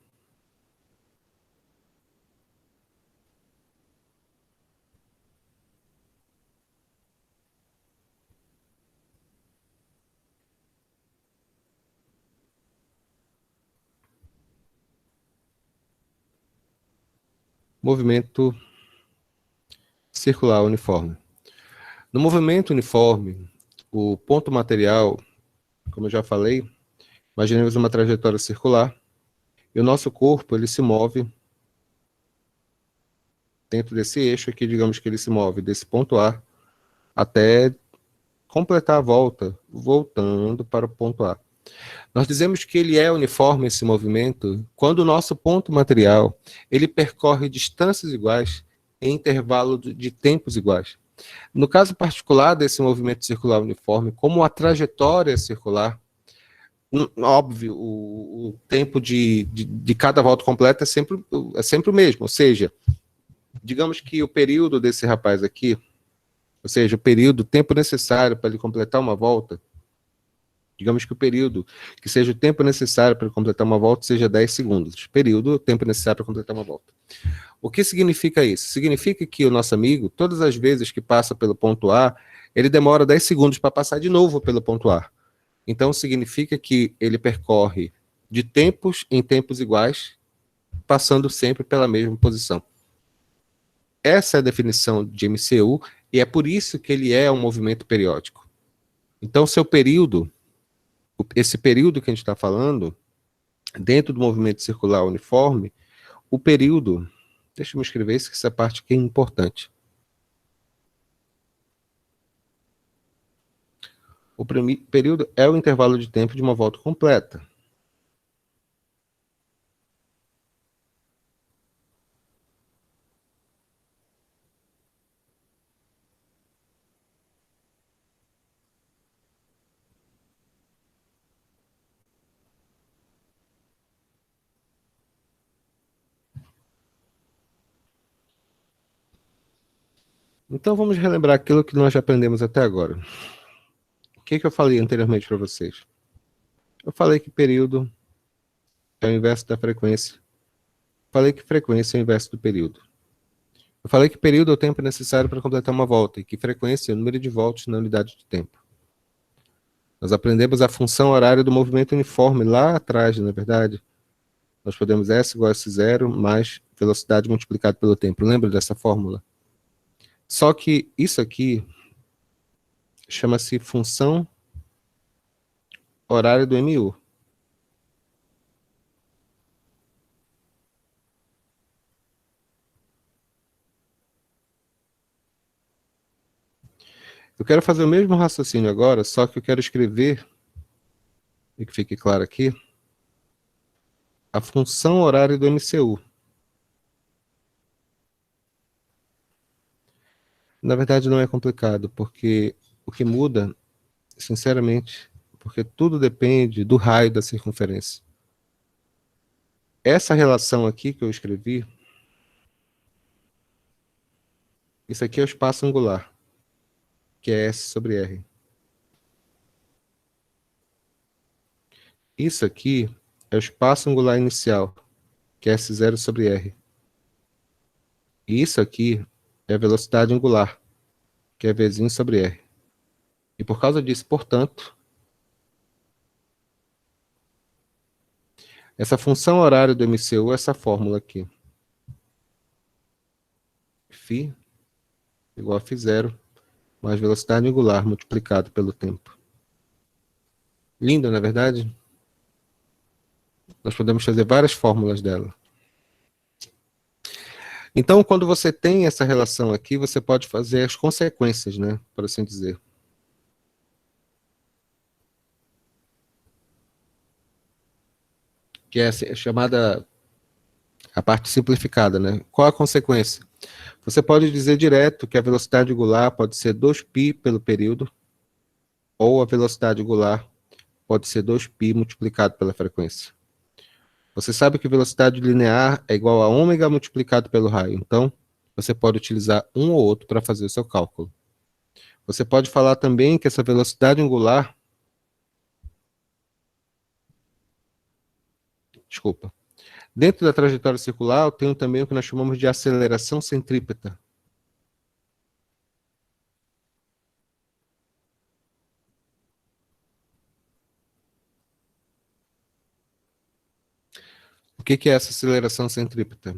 Movimento circular uniforme. No movimento uniforme, o ponto material, como eu já falei, imaginemos uma trajetória circular, e o nosso corpo ele se move dentro desse eixo aqui, digamos que ele se move desse ponto A até completar a volta, voltando para o ponto A. Nós dizemos que ele é uniforme, esse movimento, quando o nosso ponto material ele percorre distâncias iguais em intervalo de tempos iguais. No caso particular desse movimento circular uniforme, como a trajetória circular, óbvio, o tempo de cada volta completa é sempre o mesmo, ou seja, digamos que o período desse rapaz aqui, ou seja, o tempo necessário para ele completar uma volta, digamos que o período que seja o tempo necessário para completar uma volta seja 10 segundos. Período, o tempo necessário para completar uma volta. O que significa isso? Significa que o nosso amigo, todas as vezes que passa pelo ponto A, ele demora 10 segundos para passar de novo pelo ponto A. Então, significa que ele percorre de tempos em tempos iguais, passando sempre pela mesma posição. Essa é a definição de MCU, e é por isso que ele é um movimento periódico. Então, seu período, esse período que a gente está falando, dentro do movimento circular uniforme, o período, deixa eu me escrever isso, que essa parte aqui é importante. O período é o intervalo de tempo de uma volta completa. Então vamos relembrar aquilo que nós já aprendemos até agora. O que eu falei anteriormente para vocês? Eu falei que período é o inverso da frequência. Falei que frequência é o inverso do período. Eu falei que período é o tempo necessário para completar uma volta e que frequência é o número de voltas na unidade de tempo. Nós aprendemos a função horária do movimento uniforme lá atrás, não é verdade? Nós podemos S igual a S0 mais velocidade multiplicado pelo tempo. Lembra dessa fórmula? Só que isso aqui chama-se função horária do MU. Eu quero fazer o mesmo raciocínio agora, só que eu quero escrever, e que fique claro aqui, a função horária do MCU. Na verdade, não é complicado, porque o que muda, sinceramente, porque tudo depende do raio da circunferência. Essa relação aqui que eu escrevi, isso aqui é o espaço angular, que é S sobre R. Isso aqui é o espaço angular inicial, que é S0 sobre R. E isso aqui é a velocidade angular, que é Vzinho sobre R. E por causa disso, portanto, essa função horária do MCU é essa fórmula aqui. Φ igual a Φ0 mais velocidade angular multiplicado pelo tempo. Lindo, não é verdade? Nós podemos fazer várias fórmulas dela. Então, quando você tem essa relação aqui, você pode fazer as consequências, né? Por assim dizer. Que é chamada a parte simplificada, né? Qual a consequência? Você pode dizer direto que a velocidade angular pode ser 2π pelo período, ou a velocidade angular pode ser 2π multiplicado pela frequência. Você sabe que velocidade linear é igual a ômega multiplicado pelo raio. Então, você pode utilizar um ou outro para fazer o seu cálculo. Você pode falar também que essa velocidade angular... Desculpa. Dentro da trajetória circular, eu tenho também o que nós chamamos de aceleração centrípeta. O que é essa aceleração centrípeta?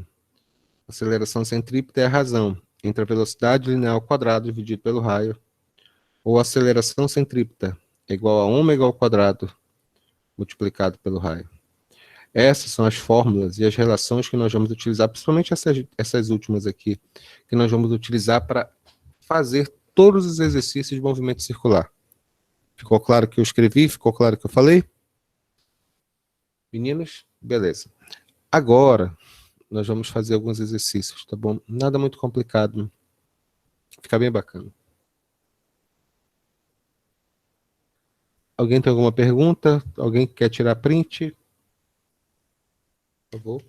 A aceleração centrípeta é a razão entre a velocidade linear ao quadrado dividido pelo raio, ou a aceleração centrípeta é igual a ômega ao quadrado multiplicado pelo raio. Essas são as fórmulas e as relações que nós vamos utilizar, principalmente essas últimas aqui, que nós vamos utilizar para fazer todos os exercícios de movimento circular. Ficou claro que eu escrevi? Ficou claro que eu falei? Meninos? Beleza. Agora, nós vamos fazer alguns exercícios, tá bom? Nada muito complicado. Fica bem bacana. Alguém tem alguma pergunta? Alguém quer tirar print? Por favor.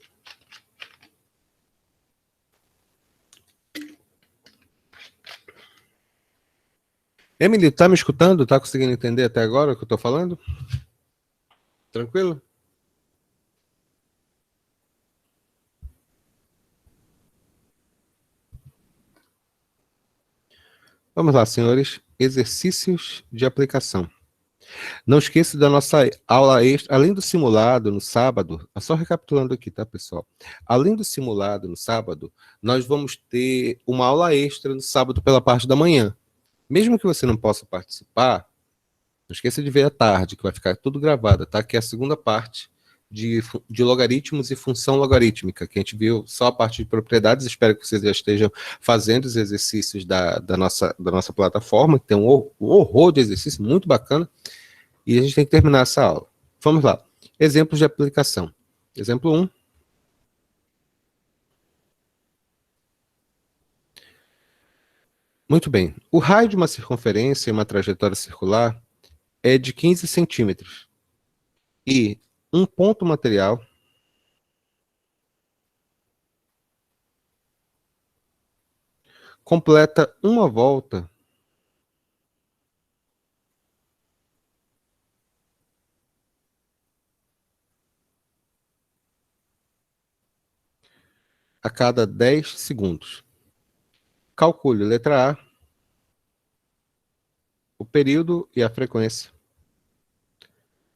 Emily, tá me escutando? Tá conseguindo entender até agora o que eu tô falando? Tranquilo? Vamos lá, senhores. Exercícios de aplicação. Não esqueça da nossa aula extra, além do simulado no sábado, só recapitulando aqui, tá, pessoal? Além do simulado no sábado, nós vamos ter uma aula extra no sábado pela parte da manhã. Mesmo que você não possa participar, não esqueça de ver à tarde, que vai ficar tudo gravado, tá? Que é a segunda parte de logaritmos e função logarítmica, que a gente viu só a parte de propriedades. Espero que vocês já estejam fazendo os exercícios da nossa plataforma, que tem um horror de exercício muito bacana, e a gente tem que terminar essa aula. Vamos lá. Exemplos de aplicação. Exemplo 1. Muito bem. O raio de uma circunferência em uma trajetória circular é de 15 centímetros. E um ponto material completa uma volta a cada 10 segundos. Calcule, letra A, o período e a frequência.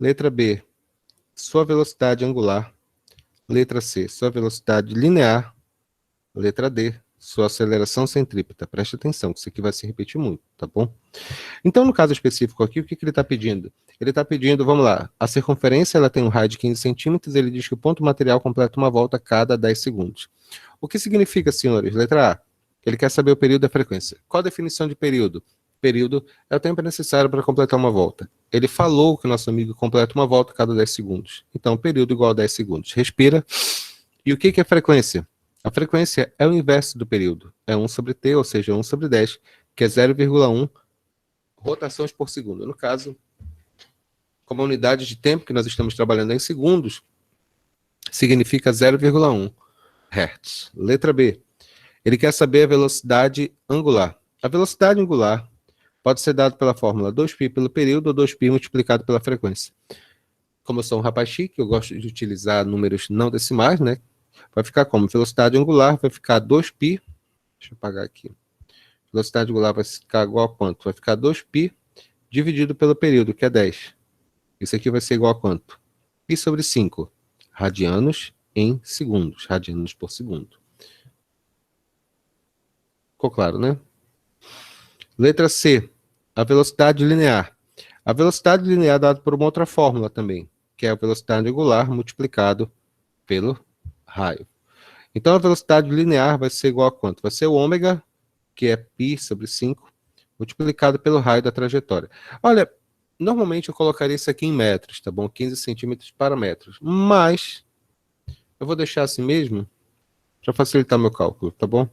Letra B, sua velocidade angular. Letra C, sua velocidade linear. Letra D, sua aceleração centrípeta. Preste atenção, que isso aqui vai se repetir muito, tá bom? Então, no caso específico aqui, o que ele está pedindo? Ele está pedindo, vamos lá, a circunferência ela tem um raio de 15 centímetros, ele diz que o ponto material completa uma volta a cada 10 segundos. O que significa, senhores? Letra A, ele quer saber o período e a frequência. Qual a definição de período? Período é o tempo necessário para completar uma volta. Ele falou que o nosso amigo completa uma volta a cada 10 segundos. Então, período igual a 10 segundos. Respira. E o que é frequência? A frequência é o inverso do período. É 1 sobre t, ou seja, 1 sobre 10, que é 0,1 rotações por segundo. No caso, como a unidade de tempo que nós estamos trabalhando é em segundos, significa 0,1 Hz. Letra B. Ele quer saber a velocidade angular. A velocidade angular pode ser dada pela fórmula 2π pelo período ou 2π multiplicado pela frequência. como eu sou um rapaz chique, eu gosto de utilizar números não decimais, né? Vai ficar como? Velocidade angular vai ficar 2π. Deixa eu apagar aqui. Velocidade angular vai ficar igual a quanto? Vai ficar 2π dividido pelo período, que é 10. Isso aqui vai ser igual a quanto? Π sobre 5. Radianos em segundos. Radianos por segundo. Ficou claro, né? Letra C. A velocidade linear. A velocidade linear é dada por uma outra fórmula também, que é a velocidade angular multiplicado pelo raio. Então, a velocidade linear vai ser igual a quanto? Vai ser o ômega, que é π sobre 5, multiplicado pelo raio da trajetória. Olha, normalmente eu colocaria isso aqui em metros, tá bom? 15 centímetros para metros. Mas, eu vou deixar assim mesmo, para facilitar meu cálculo, tá bom?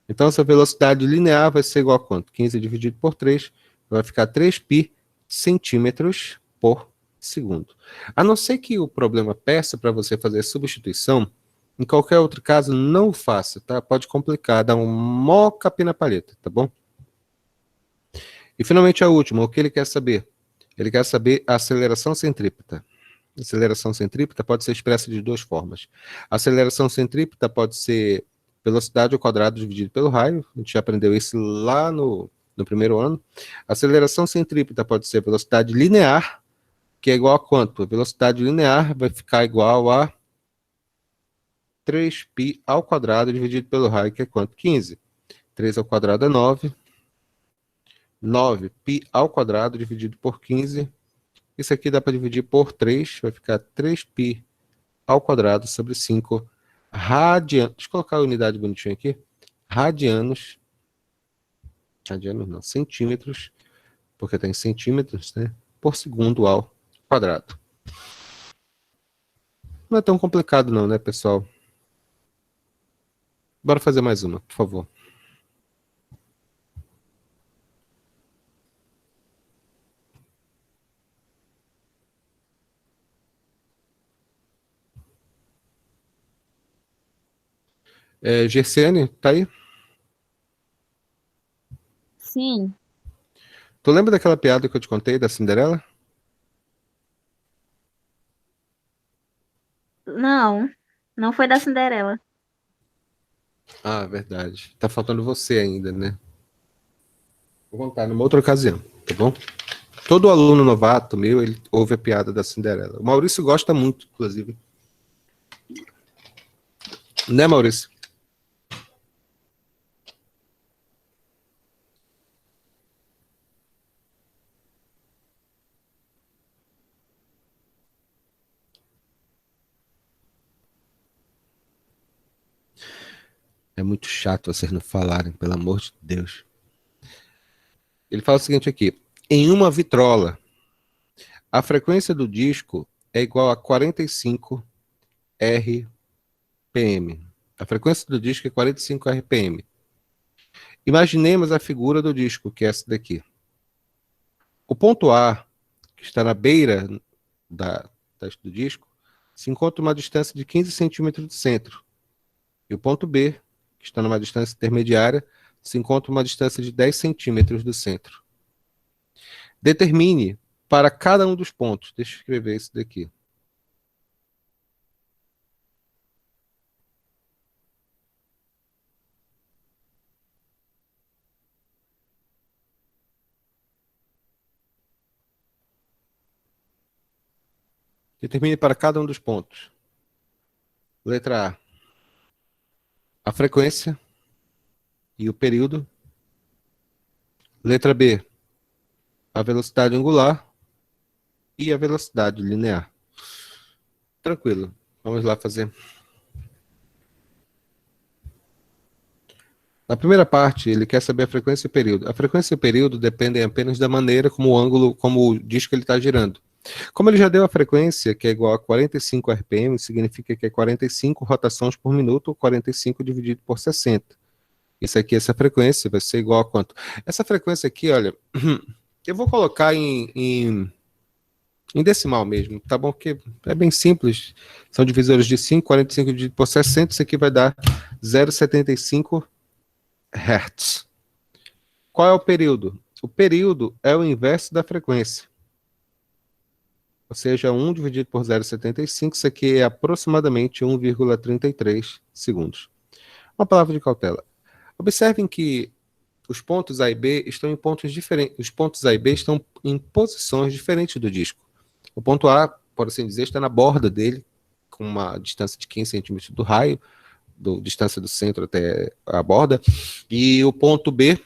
Então, essa velocidade linear vai ser igual a quanto? 15 dividido por 3, vai ficar 3π centímetros por segundo. A não ser que o problema peça para você fazer a substituição, em qualquer outro caso, não o faça, tá? Pode complicar, dá um mó capim na palheta, tá bom? E, finalmente, a última, o que ele quer saber? Ele quer saber a aceleração centrípeta. A aceleração centrípeta pode ser expressa de duas formas. A aceleração centrípeta pode ser velocidade ao quadrado dividido pelo raio, a gente já aprendeu isso lá no primeiro ano. A aceleração centrípeta pode ser velocidade linear, que é igual a quanto? A velocidade linear vai ficar igual a 3π ao quadrado dividido pelo raio, que é quanto? 15. 3 ao quadrado é 9. 9π ao quadrado dividido por 15. Isso aqui dá para dividir por 3, vai ficar 3π ao quadrado sobre 5 radianos. Deixa eu colocar a unidade bonitinha aqui. Radianos não, centímetros, porque tem centímetros, né? Por segundo ao quadrado. Não é tão complicado não, né, pessoal? Bora fazer mais uma, por favor. Gersiane, tá aí? Sim. Tu lembra daquela piada que eu te contei da Cinderela? Não, não foi da Cinderela. Ah, verdade. Tá faltando você ainda, né? Vou contar numa outra ocasião, tá bom? Todo aluno novato meu, ele ouve a piada da Cinderela. O Maurício gosta muito, inclusive. Né, Maurício? É muito chato vocês não falarem, pelo amor de Deus. Ele fala o seguinte aqui. Em uma vitrola, a frequência do disco é igual a 45 RPM. A frequência do disco é 45 RPM. Imaginemos a figura do disco, que é essa daqui. O ponto A, que está na beira do disco, se encontra a uma distância de 15 centímetros do centro. E o ponto B, que está numa distância intermediária, se encontra a uma distância de 10 centímetros do centro. Determine para cada um dos pontos. Deixa eu escrever isso daqui. Determine para cada um dos pontos. Letra A frequência e o período. Letra B, a velocidade angular e a velocidade linear. Tranquilo. Vamos lá fazer. Na primeira parte, ele quer saber a frequência e o período. A frequência e o período dependem apenas da maneira como o ângulo, como o disco ele está girando. Como ele já deu a frequência, que é igual a 45 RPM, significa que é 45 rotações por minuto, ou 45 dividido por 60. Isso aqui, essa frequência, vai ser igual a quanto? Essa frequência aqui, olha, eu vou colocar em decimal mesmo, tá bom? Porque é bem simples. São divisores de 5, 45 dividido por 60, isso aqui vai dar 0,75 Hz. Qual é o período? O período é o inverso da frequência. Ou seja, 1 dividido por 0,75, isso aqui é aproximadamente 1,33 segundos. Uma palavra de cautela. Observem que os pontos A e B estão em pontos diferentes. Os pontos A e B estão em posições diferentes do disco. O ponto A, por assim dizer, está na borda dele, com uma distância de 15 centímetros do raio, distância do centro até a borda, e o ponto B,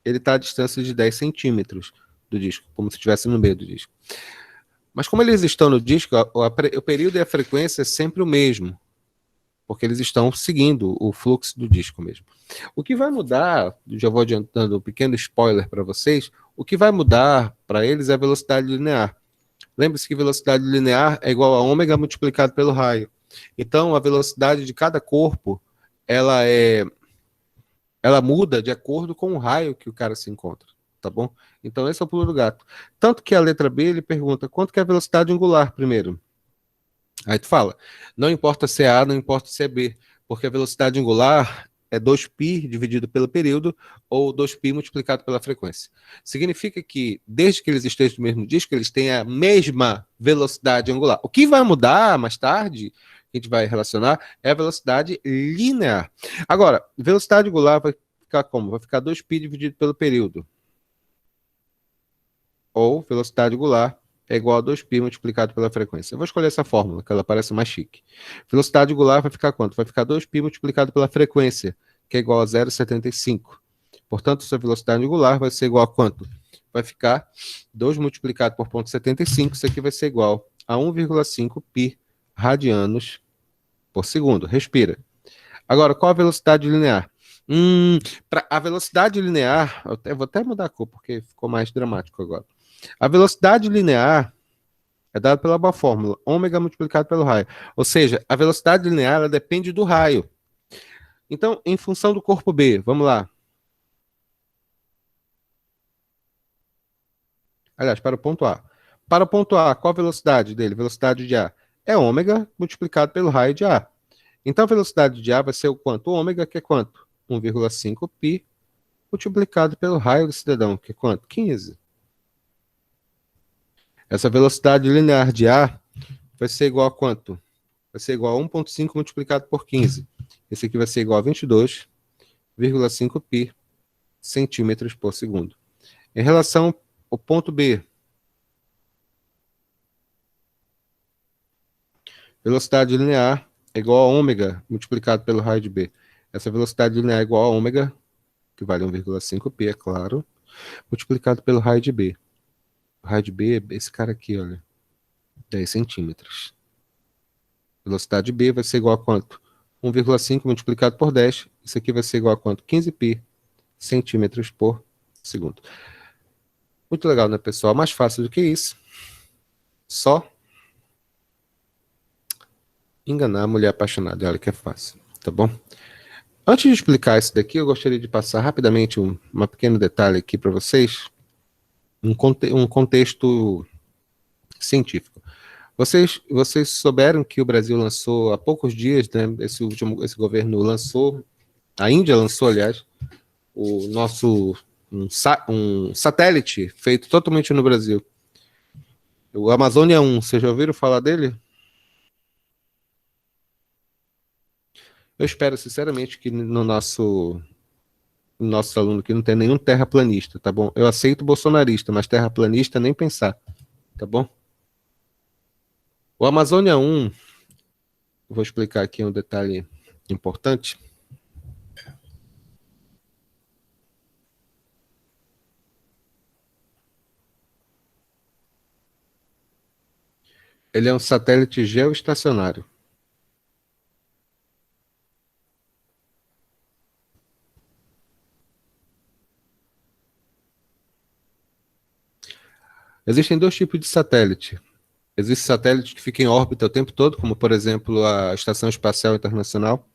ele está a distância de 10 centímetros do disco, como se estivesse no meio do disco. Mas como eles estão no disco, o período e a frequência é sempre o mesmo, porque eles estão seguindo o fluxo do disco mesmo. O que vai mudar, já vou adiantando um pequeno spoiler para vocês, o que vai mudar para eles é a velocidade linear. Lembre-se que velocidade linear é igual a ômega multiplicado pelo raio. Então, a velocidade de cada corpo, ela muda de acordo com o raio que o cara se encontra, tá bom? Então, esse é o pulo do gato. Tanto que a letra B, ele pergunta, quanto que é a velocidade angular primeiro? Aí tu fala, não importa se é A, não importa se é B, porque a velocidade angular é 2π dividido pelo período, ou 2π multiplicado pela frequência. Significa que, desde que eles estejam no mesmo disco, eles têm a mesma velocidade angular. O que vai mudar mais tarde, que a gente vai relacionar, é a velocidade linear. Agora, velocidade angular vai ficar como? Vai ficar 2π dividido pelo período. Ou velocidade angular é igual a 2π multiplicado pela frequência. Eu vou escolher essa fórmula, que ela parece mais chique. Velocidade angular vai ficar quanto? Vai ficar 2π multiplicado pela frequência, que é igual a 0,75. Portanto, sua velocidade angular vai ser igual a quanto? Vai ficar 2 multiplicado por 0,75, isso aqui vai ser igual a 1,5 π radianos por segundo. Respira. Agora, qual a velocidade linear? A velocidade linear, vou até mudar a cor, porque ficou mais dramático agora. A velocidade linear é dada pela boa fórmula, ômega multiplicado pelo raio. Ou seja, a velocidade linear ela depende do raio. Então, em função do corpo B, vamos lá. Aliás, para o ponto A. Para o ponto A, qual a velocidade dele? Velocidade de A é ômega multiplicado pelo raio de A. Então, a velocidade de A vai ser o quanto? O ômega, que é quanto? 1,5 π multiplicado pelo raio do cidadão, que é quanto? 15. Essa velocidade linear de A vai ser igual a quanto? Vai ser igual a 1,5 multiplicado por 15. Esse aqui vai ser igual a 22,5 π centímetros por segundo. Em relação ao ponto B, velocidade linear é igual a ômega multiplicado pelo raio de B. Essa velocidade linear é igual a ômega, que vale 1,5 π, é claro, multiplicado pelo raio de B. O raio de B é esse cara aqui, olha, 10 centímetros. Velocidade B vai ser igual a quanto? 1,5 multiplicado por 10. Isso aqui vai ser igual a quanto? 15 π centímetros por segundo. Muito legal, né, pessoal? Mais fácil do que isso. Só enganar a mulher apaixonada. Olha que é fácil, tá bom? Antes de explicar isso daqui, eu gostaria de passar rapidamente um pequeno detalhe aqui para vocês. Um contexto científico. Vocês souberam que o Brasil lançou há poucos dias, né, esse governo lançou, a Índia lançou, aliás, um satélite feito totalmente no Brasil. O Amazônia 1, vocês já ouviram falar dele? Eu espero sinceramente que no nosso aluno aqui não tem nenhum terraplanista, tá bom? Eu aceito bolsonarista, mas terraplanista nem pensar, tá bom? O Amazônia 1, vou explicar aqui um detalhe importante. Ele é um satélite geoestacionário. Existem dois tipos de satélite. Existe satélite que fica em órbita o tempo todo, como, por exemplo, a Estação Espacial Internacional.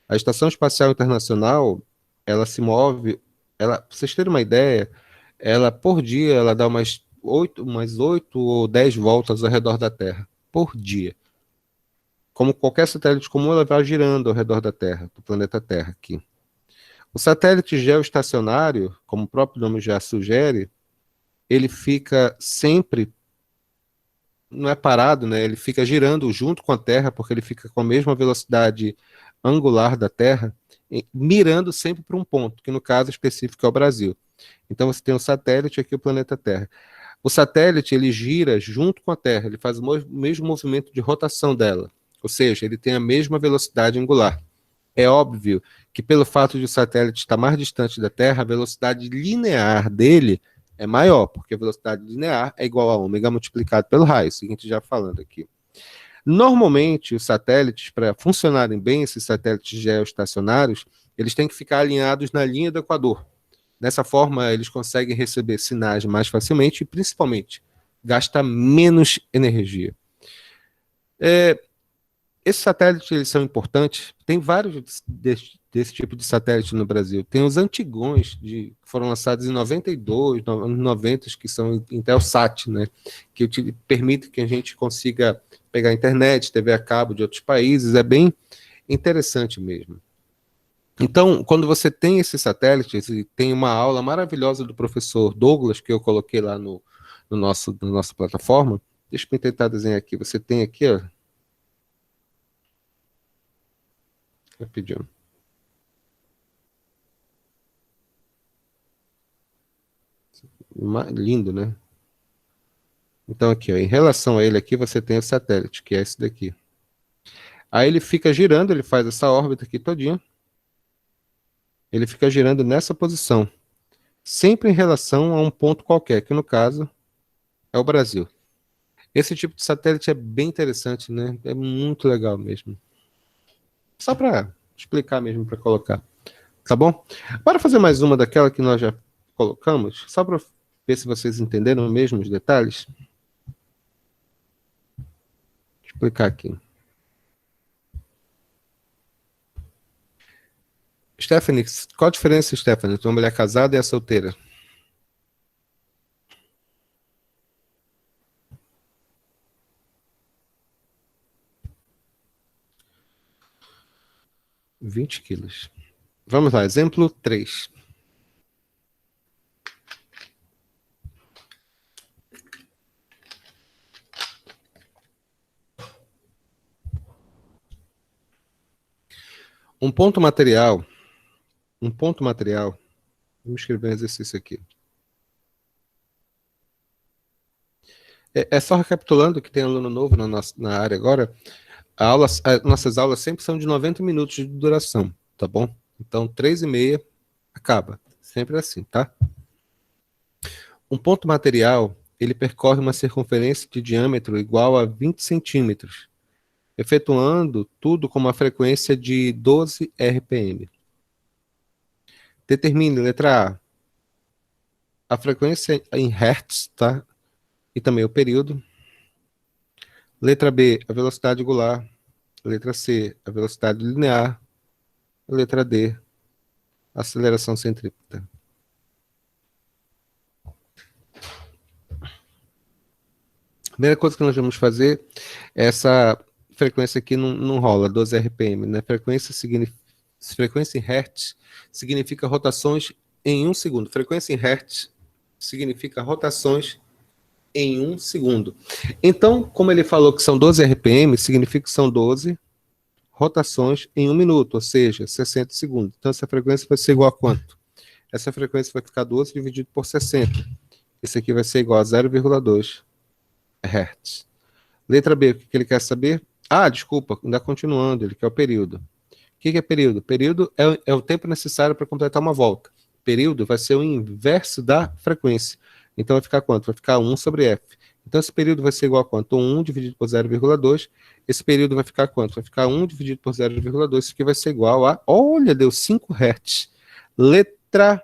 A Estação Espacial Internacional, ela se move, para vocês terem uma ideia, ela, por dia, ela dá umas 8 ou 10 voltas ao redor da Terra, por dia. Como qualquer satélite comum, ela vai girando ao redor da Terra, do planeta Terra aqui. O satélite geoestacionário, como o próprio nome já sugere, ele fica sempre não é parado, né? Ele fica girando junto com a Terra, porque ele fica com a mesma velocidade angular da Terra, mirando sempre para um ponto, que no caso específico é o Brasil. Então você tem o satélite aqui, o planeta Terra. O satélite ele gira junto com a Terra, ele faz o mesmo movimento de rotação dela, ou seja, ele tem a mesma velocidade angular. É óbvio que pelo fato de o satélite estar mais distante da Terra, a velocidade linear dele é maior, porque a velocidade linear é igual a ômega multiplicado pelo raio, seguinte já falando aqui. Normalmente, os satélites, para funcionarem bem, esses satélites geoestacionários, eles têm que ficar alinhados na linha do Equador. Dessa forma, eles conseguem receber sinais mais facilmente e, principalmente, gasta menos energia. Esses satélites eles são importantes. Tem vários desse tipo de satélite no Brasil. Tem os antigões, que foram lançados em 92, anos 90, que são Intelsat, né? Que permite que a gente consiga pegar internet, TV a cabo de outros países. É bem interessante mesmo. Então, quando você tem esses satélites, e tem uma aula maravilhosa do professor Douglas, que eu coloquei lá na nossa plataforma. Deixa eu tentar desenhar aqui. Você tem aqui, ó. Rapidinho. Lindo, né? Então aqui, ó, em relação a ele aqui, você tem o satélite, que é esse daqui. Aí ele fica girando, ele faz essa órbita aqui todinha. Ele fica girando nessa posição, sempre em relação a um ponto qualquer, que no caso é o Brasil. Esse tipo de satélite é bem interessante, né? É muito legal mesmo. Só para explicar mesmo, para colocar. Tá bom? Bora fazer mais uma daquela que nós já colocamos, só para ver se vocês entenderam mesmo os detalhes. Vou explicar aqui. Stephanie, qual a diferença, Stephanie, entre uma mulher casada e a solteira? $20. Vamos lá, exemplo 3. Um ponto material, vamos escrever um exercício aqui. Só recapitulando que tem aluno novo na área agora, nossas aulas sempre são de 90 minutos de duração, tá bom? Então, 3h30 acaba. Sempre assim, tá? Um ponto material, ele percorre uma circunferência de diâmetro igual a 20 centímetros, efetuando tudo com uma frequência de 12 RPM. Determine, letra a frequência em Hertz, tá? E também o período. Letra B, a velocidade angular. Letra C, a velocidade linear. Letra D, a aceleração centrípeta. A primeira coisa que nós vamos fazer é essa frequência aqui não rola, 12 RPM, né? Frequência em Hertz significa rotações em 1 segundo. Frequência em Hertz significa rotações em 1 segundo. Então, como ele falou que são 12 RPM, significa que são 12 rotações em 1 minuto, ou seja, 60 segundos. Então, essa frequência vai ser igual a quanto? Essa frequência vai ficar 12 dividido por 60. Esse aqui vai ser igual a 0,2 Hz. Letra B, o que ele quer saber? Ah, desculpa, ainda continuando, ele quer o período. O que é período? Período é o tempo necessário para completar uma volta. Período vai ser o inverso da frequência. Então vai ficar quanto? Vai ficar 1 sobre F. Então esse período vai ser igual a quanto? 1 dividido por 0,2. Esse período vai ficar quanto? Vai ficar 1 dividido por 0,2. Isso aqui vai ser igual a... Olha, deu 5 Hz. Letra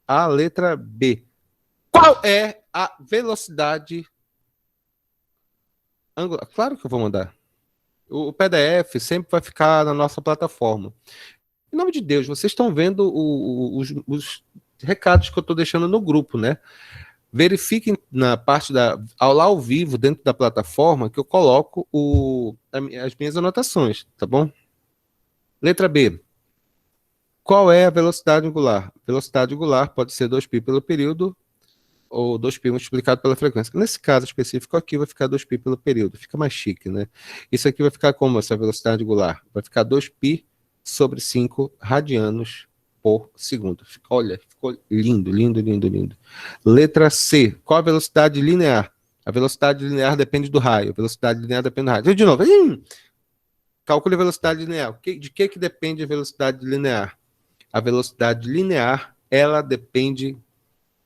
A, letra B. Qual é a velocidade angular? Claro que eu vou mandar. O PDF sempre vai ficar na nossa plataforma. Em nome de Deus, vocês estão vendo os recados que eu estou deixando no grupo, né? Verifiquem na parte da aula ao vivo, dentro da plataforma, que eu coloco as minhas anotações, tá bom? Letra B. Qual é a velocidade angular? Velocidade angular pode ser 2π pelo período ou 2π multiplicado pela frequência. Nesse caso específico aqui vai ficar 2π pelo período, fica mais chique, né? Isso aqui vai ficar como essa velocidade angular? Vai ficar 2π sobre 5 radianos por segundo. Olha, ficou lindo, lindo, lindo, lindo. Letra C, qual a velocidade linear? A velocidade linear depende do raio, a velocidade linear depende do raio. De novo, calcule a velocidade linear. De que depende a velocidade linear? A velocidade linear, ela depende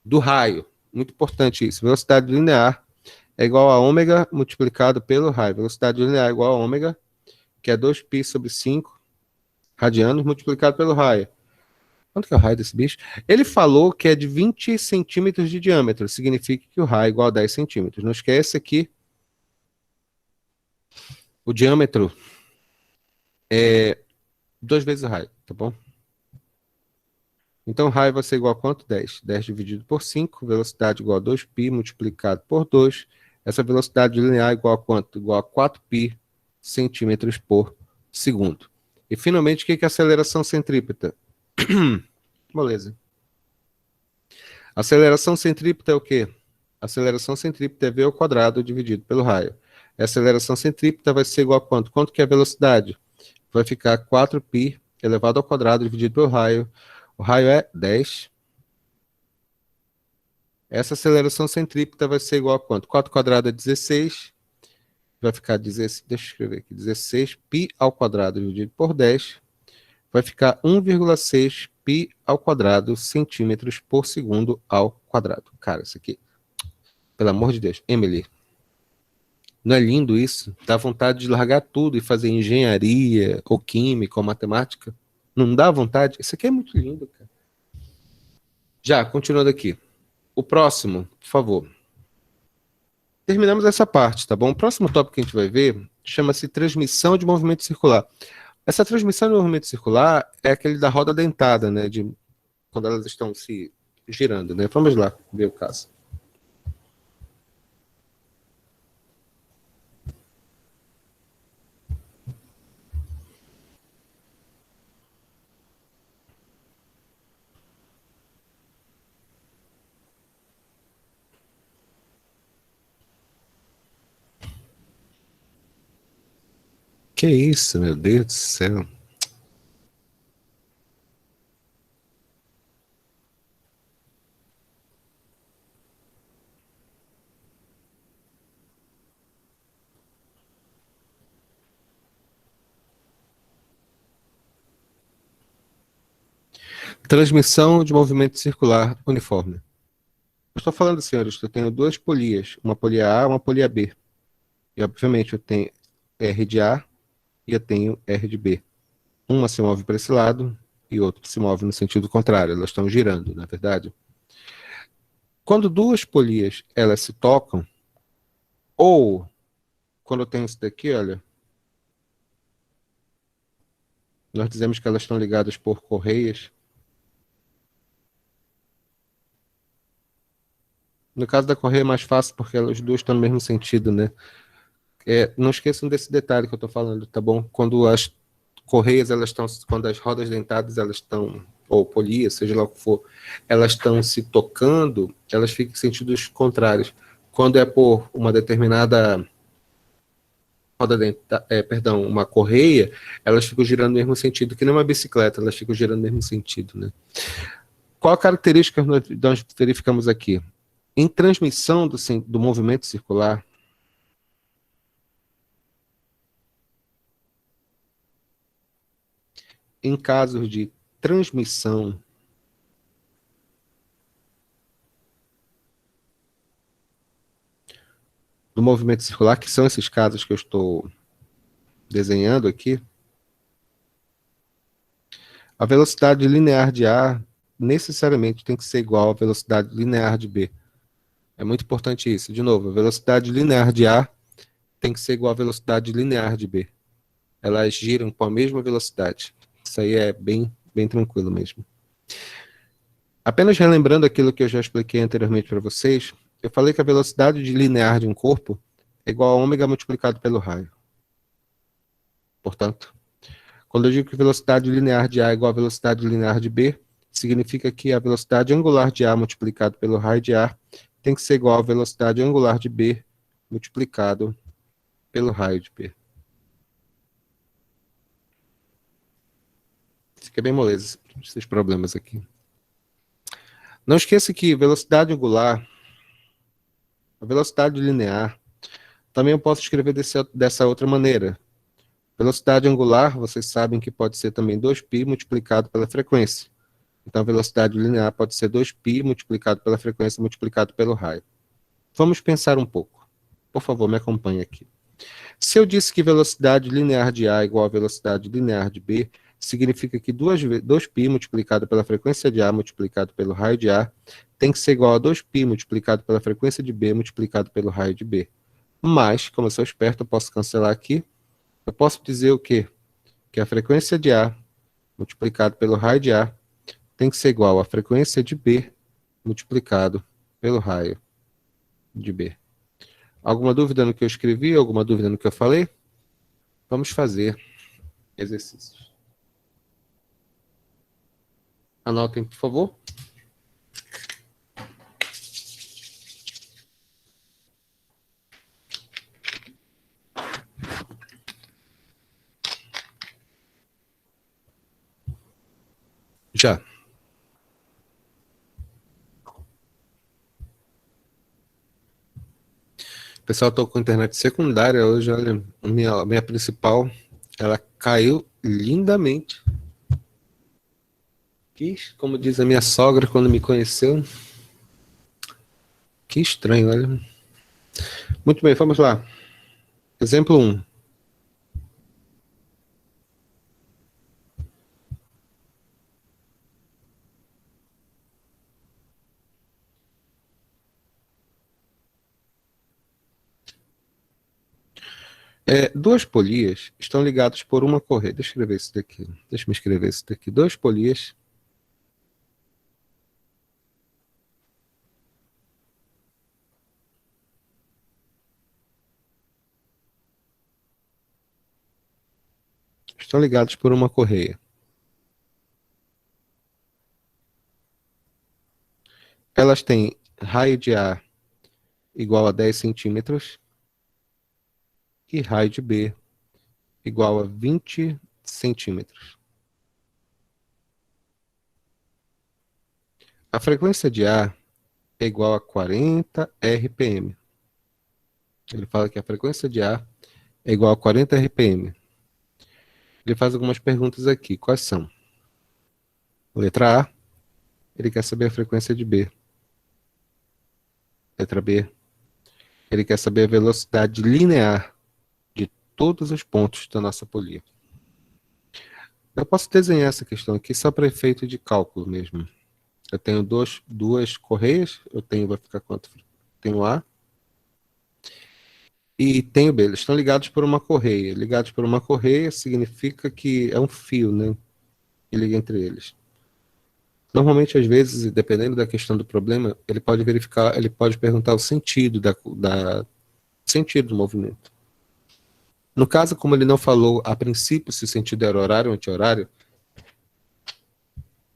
do raio. Muito importante isso. Velocidade linear é igual a ômega multiplicado pelo raio. Velocidade linear é igual a ômega, que é 2π sobre 5 radianos multiplicado pelo raio. Quanto que é o raio desse bicho? Ele falou que é de 20 centímetros de diâmetro. Significa que o raio é igual a 10 centímetros. Não esquece aqui. O diâmetro é 2 vezes o raio, tá bom? Então, raio vai ser igual a quanto? 10. 10 dividido por 5, velocidade igual a 2π multiplicado por 2. Essa velocidade linear é igual a quanto? Igual a 4π centímetros por segundo. E, finalmente, o que é a aceleração centrípeta? Beleza. Aceleração centrípeta é o quê? Aceleração centrípeta é v ao quadrado dividido pelo raio. A aceleração centrípeta vai ser igual a quanto? Quanto que é a velocidade? Vai ficar 4π elevado ao quadrado dividido pelo raio. O raio é 10. Essa aceleração centrípeta vai ser igual a quanto? 4 quadrado é 16. Vai ficar 16, deixa eu escrever aqui, 16π ao quadrado dividido por 10. Vai ficar 1,6π ao quadrado centímetros por segundo ao quadrado. Cara, isso aqui, pelo amor de Deus. Emily, não é lindo isso? Dá vontade de largar tudo e fazer engenharia, ou química, ou matemática? Não dá vontade? Isso aqui é muito lindo, cara. Já, continuando aqui. O próximo, por favor. Terminamos essa parte, tá bom? O próximo tópico que a gente vai ver chama-se transmissão de movimento circular. Essa transmissão de movimento circular é aquele da roda dentada, né? De quando elas estão se girando, né? Vamos lá ver o caso. Que isso, meu Deus do céu. Transmissão de movimento circular uniforme. Eu estou falando, senhores, que eu tenho duas polias, uma polia A e uma polia B. E, obviamente, eu tenho R de A e eu tenho R de B. Uma se move para esse lado e outra se move no sentido contrário. Elas estão girando, na verdade. Quando duas polias elas se tocam, ou quando eu tenho isso daqui, olha, nós dizemos que elas estão ligadas por correias. No caso da correia é mais fácil porque elas duas estão no mesmo sentido, né? Não esqueçam desse detalhe que eu estou falando, tá bom? Quando as correias, elas estão, quando as rodas dentadas, elas estão, ou polias, seja lá o que for, elas estão se tocando, elas ficam em sentidos contrários. Quando é por uma determinada roda dentada, perdão, uma correia, elas ficam girando no mesmo sentido, que nem uma bicicleta, elas ficam girando no mesmo sentido, né? Qual a característica que nós verificamos aqui? Em transmissão do movimento circular, em casos de transmissão do movimento circular, que são esses casos que eu estou desenhando aqui, a velocidade linear de A necessariamente tem que ser igual à velocidade linear de B. É muito importante isso. De novo, a velocidade linear de A tem que ser igual à velocidade linear de B. Elas giram com a mesma velocidade. Isso aí é bem, bem tranquilo mesmo. Apenas relembrando aquilo que eu já expliquei anteriormente para vocês, eu falei que a velocidade linear de um corpo é igual a ômega multiplicado pelo raio. Portanto, quando eu digo que a velocidade linear de A é igual à velocidade linear de B, significa que a velocidade angular de A multiplicado pelo raio de A tem que ser igual à velocidade angular de B multiplicado pelo raio de B. Isso aqui é bem moleza, esses problemas aqui. Não esqueça que velocidade angular, a velocidade linear, também eu posso escrever dessa outra maneira. Velocidade angular, vocês sabem que pode ser também 2π multiplicado pela frequência. Então, a velocidade linear pode ser 2π multiplicado pela frequência multiplicado pelo raio. Vamos pensar um pouco. Por favor, me acompanhe aqui. Se eu disse que velocidade linear de A é igual a velocidade linear de B, significa que 2π multiplicado pela frequência de A multiplicado pelo raio de A tem que ser igual a 2π multiplicado pela frequência de B multiplicado pelo raio de B. Mas, como eu sou esperto, eu posso cancelar aqui. Eu posso dizer o quê? Que a frequência de A multiplicado pelo raio de A tem que ser igual à frequência de B multiplicado pelo raio de B. Alguma dúvida no que eu escrevi? Alguma dúvida no que eu falei? Vamos fazer exercícios. Anotem, por favor. Já. Pessoal, estou com internet secundária hoje. Olha, minha principal, ela caiu lindamente. Como diz a minha sogra quando me conheceu. Que estranho, olha. Muito bem, vamos lá. Exemplo 1. Duas polias estão ligadas por uma correia. Deixa eu escrever isso daqui. Deixa eu escrever isso daqui. Duas polias estão ligadas por uma correia. Elas têm raio de A igual a 10 centímetros e raio de B igual a 20 centímetros. A frequência de A é igual a 40 RPM. Ele fala que a frequência de A é igual a 40 RPM. Ele faz algumas perguntas aqui. Quais são? Letra A, ele quer saber a frequência de B. Letra B, ele quer saber a velocidade linear de todos os pontos da nossa polia. Eu posso desenhar essa questão aqui só para efeito de cálculo mesmo. Eu tenho duas correias, vai ficar quanto? Tenho A e tenho B. Eles estão ligados por uma correia. Ligados por uma correia significa que é um fio, né? Que liga entre eles. Normalmente, às vezes, dependendo da questão do problema, ele pode perguntar o sentido sentido do movimento. No caso, como ele não falou a princípio se o sentido era horário ou anti-horário,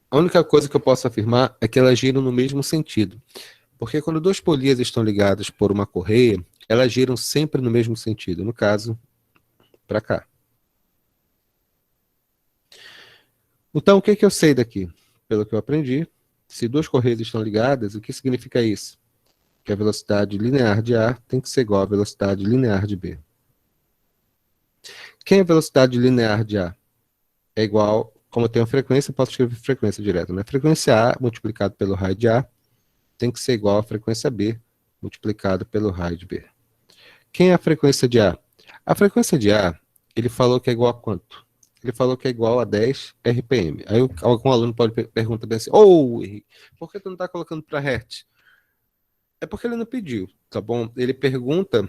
a única coisa que eu posso afirmar é que elas giram no mesmo sentido. Porque quando duas polias estão ligadas por uma correia, elas giram sempre no mesmo sentido. No caso, para cá. Então, o que eu sei daqui? Pelo que eu aprendi, se duas correias estão ligadas, o que significa isso? Que a velocidade linear de A tem que ser igual à velocidade linear de B. Quem é a velocidade linear de A? É igual, como eu tenho frequência, eu posso escrever frequência direto, né? Frequência A multiplicado pelo raio de A tem que ser igual à frequência B multiplicado pelo raio de B. Quem é a frequência de A? A frequência de A, ele falou que é igual a quanto? Ele falou que é igual a 10 RPM. Aí algum aluno pode perguntar bem assim, Henrique, por que tu não está colocando para Hertz? É porque ele não pediu, tá bom? Ele pergunta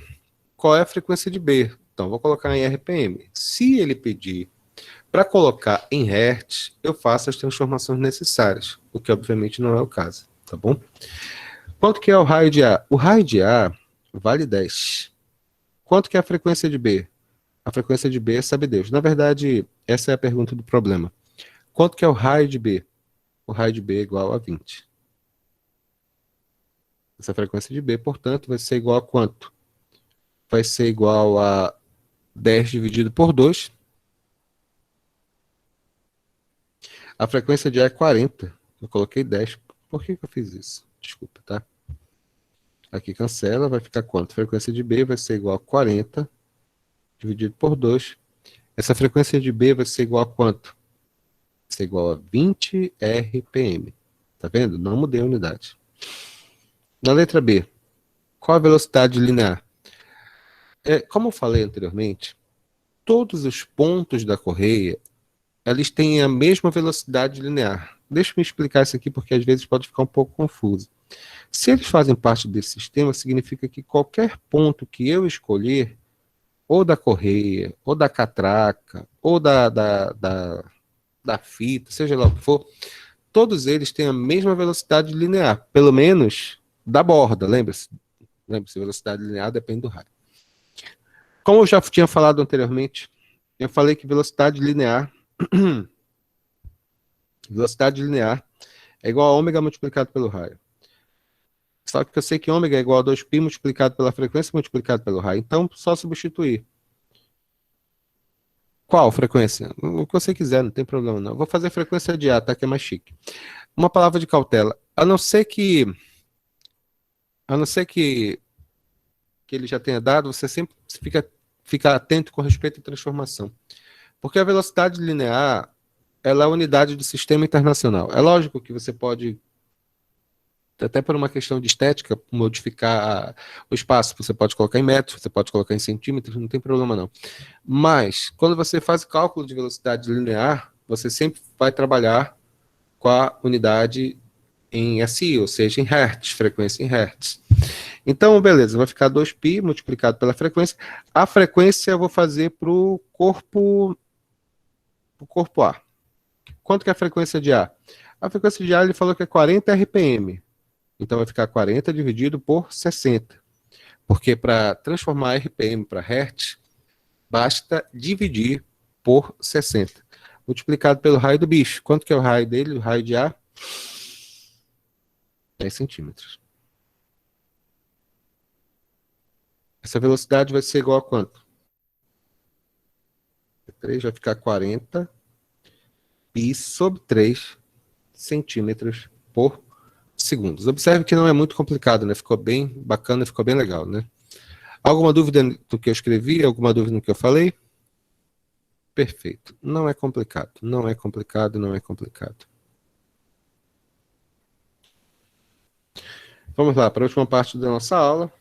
qual é a frequência de B. Então, vou colocar em RPM. Se ele pedir para colocar em Hertz, eu faço as transformações necessárias, o que obviamente não é o caso, tá bom? Quanto que é o raio de A? O raio de A vale 10. Quanto que é a frequência de B? A frequência de B sabe Deus. Na verdade, essa é a pergunta do problema. Quanto que é o raio de B? O raio de B é igual a 20. Essa frequência de B, portanto, vai ser igual a quanto? Vai ser igual a 10 dividido por 2. A frequência de A é 40. Eu coloquei 10. Por que eu fiz isso? Desculpa, tá? Aqui cancela, vai ficar quanto? A frequência de B vai ser igual a 40 dividido por 2. Essa frequência de B vai ser igual a quanto? Vai ser igual a 20 RPM. Tá vendo? Não mudei a unidade. Na letra B, qual a velocidade linear? Como eu falei anteriormente, todos os pontos da correia, eles têm a mesma velocidade linear. Deixa eu me explicar isso aqui, porque às vezes pode ficar um pouco confuso. Se eles fazem parte desse sistema, significa que qualquer ponto que eu escolher, ou da correia, ou da catraca, ou da fita, seja lá o que for, todos eles têm a mesma velocidade linear, pelo menos da borda, lembra-se? Lembra-se, velocidade linear depende do raio. Como eu já tinha falado anteriormente, eu falei que velocidade linear é igual a ômega multiplicado pelo raio. Só que eu sei que ômega é igual a 2π multiplicado pela frequência multiplicado pelo raio. Então, só substituir. Qual frequência? O que você quiser, não tem problema não. Vou fazer frequência de A, tá? Que é mais chique. Uma palavra de cautela. A não ser que ele já tenha dado, você sempre fica atento com respeito à transformação. Porque a velocidade linear, ela é a unidade do sistema internacional. É lógico que você pode, até por uma questão de estética, modificar o espaço. Você pode colocar em metros, você pode colocar em centímetros, não tem problema não. Mas, quando você faz o cálculo de velocidade linear, você sempre vai trabalhar com a unidade em SI, ou seja, em Hertz, frequência em Hertz. Então, beleza, vai ficar 2π multiplicado pela frequência. A frequência eu vou fazer para o corpo A. Quanto que é a frequência de A? A frequência de A ele falou que é 40 RPM. Então vai ficar 40 dividido por 60. Porque para transformar RPM para Hertz, basta dividir por 60. Multiplicado pelo raio do bicho. Quanto que é o raio dele? O raio de A? 10 centímetros. Essa velocidade vai ser igual a quanto? 3 vai ficar 40 pi sobre 3 centímetros por segundo. Observe que não é muito complicado, né? Ficou bem bacana, ficou bem legal, né? Alguma dúvida do que eu escrevi? Alguma dúvida no que eu falei? Perfeito. Não é complicado. Não é complicado, não é complicado. Vamos lá, para a última parte da nossa aula.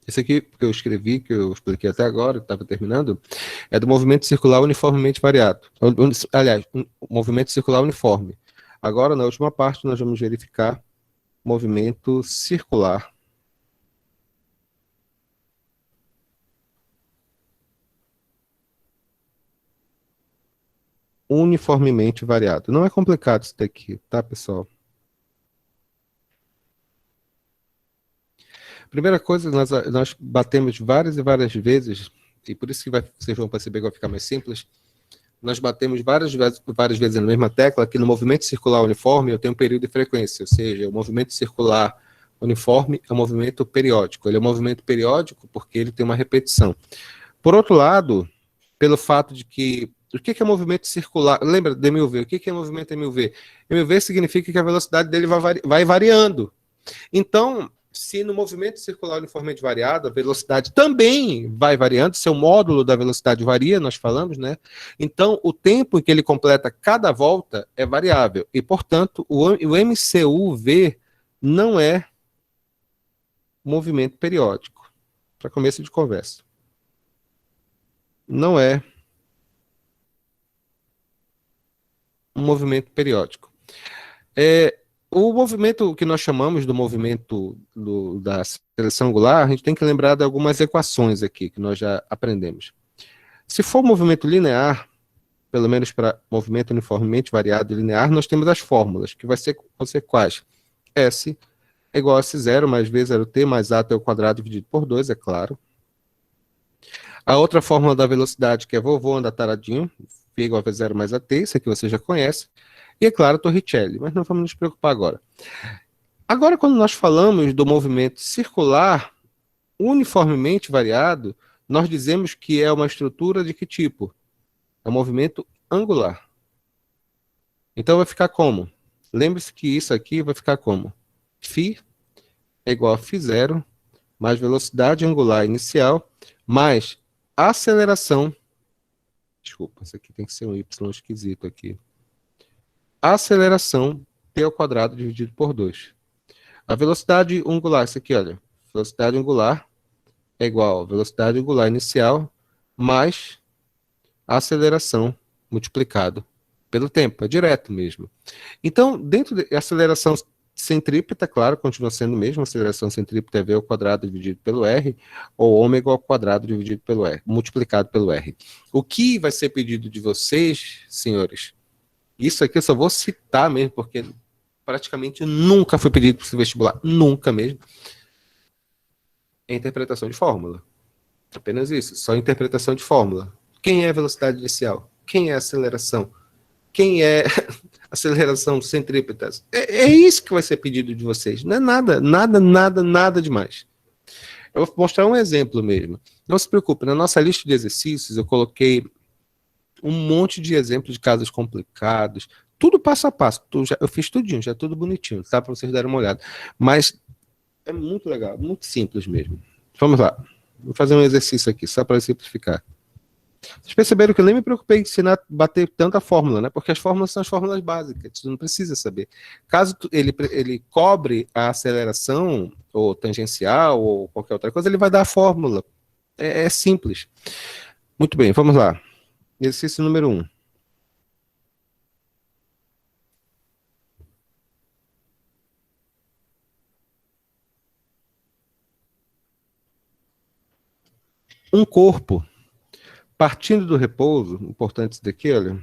Esse aqui que eu escrevi, que eu expliquei até agora, estava terminando, é do movimento circular uniformemente variado. Aliás, movimento circular uniforme. Agora, na última parte, nós vamos verificar movimento circular uniformemente variado. Não é complicado isso daqui, tá, pessoal? Primeira coisa, nós batemos várias e várias vezes, e por isso que vocês vão perceber que vai ficar mais simples, nós batemos várias vezes na mesma tecla, que no movimento circular uniforme eu tenho um período de frequência, ou seja, o movimento circular uniforme é um movimento periódico. Ele é um movimento periódico porque ele tem uma repetição. Por outro lado, pelo fato de que o que é movimento circular? Lembra de MUV? O que é movimento MUV? MUV significa que a velocidade dele vai variando. Então, se no movimento circular uniformemente variado, a velocidade também vai variando, seu módulo da velocidade varia, nós falamos, né? Então, o tempo em que ele completa cada volta é variável. E, portanto, o MCUV não é movimento periódico. Para começo de conversa. Não é um movimento periódico. O movimento que nós chamamos do movimento da seleção angular, a gente tem que lembrar de algumas equações aqui, que nós já aprendemos. Se for movimento linear, pelo menos para movimento uniformemente variado linear, nós temos as fórmulas, que vão ser quais? S é igual a S0 mais V0T mais A até o quadrado dividido por 2, é claro. A outra fórmula da velocidade, que é vovô anda taradinho, Φ igual a V0 mais AT, isso aqui você já conhece. E, é claro, Torricelli, mas não vamos nos preocupar agora. Agora, quando nós falamos do movimento circular uniformemente variado, nós dizemos que é uma estrutura de que tipo? É um movimento angular. Então vai ficar como? Lembre-se que isso aqui vai ficar como? Φ é igual a φ0 mais velocidade angular inicial mais aceleração. Desculpa, isso aqui tem que ser um y esquisito aqui. Aceleração t ao quadrado dividido por 2. A velocidade angular, isso aqui, olha. Velocidade angular é igual a velocidade angular inicial mais a aceleração multiplicado pelo tempo. É direto mesmo. Então, dentro da aceleração centrípeta, claro, continua sendo o mesmo. Aceleração centrípeta é v ao quadrado dividido pelo r, ou ômega ao quadrado dividido pelo r, multiplicado pelo r. O que vai ser pedido de vocês, senhores? Isso aqui eu só vou citar mesmo, porque praticamente nunca foi pedido para o vestibular, nunca mesmo. É interpretação de fórmula. Apenas isso, só interpretação de fórmula. Quem é a velocidade inicial? Quem é a aceleração? Quem é aceleração centrípetas? É isso que vai ser pedido de vocês. Não é nada demais. Eu vou mostrar um exemplo mesmo. Não se preocupe, na nossa lista de exercícios eu coloquei um monte de exemplos de casos complicados, tudo passo a passo. Eu fiz tudinho, já tudo bonitinho, tá? Para vocês darem uma olhada. Mas é muito legal, muito simples mesmo. Vamos lá. Vou fazer um exercício aqui, só para simplificar. Vocês perceberam que eu nem me preocupei em ensinar bater tanta fórmula, né? Porque as fórmulas são as fórmulas básicas, você não precisa saber. Caso ele cobre a aceleração, ou tangencial, ou qualquer outra coisa, ele vai dar a fórmula. É simples. Muito bem, vamos lá. Exercício número 1. Um corpo partindo do repouso, importante isso daqui, olha.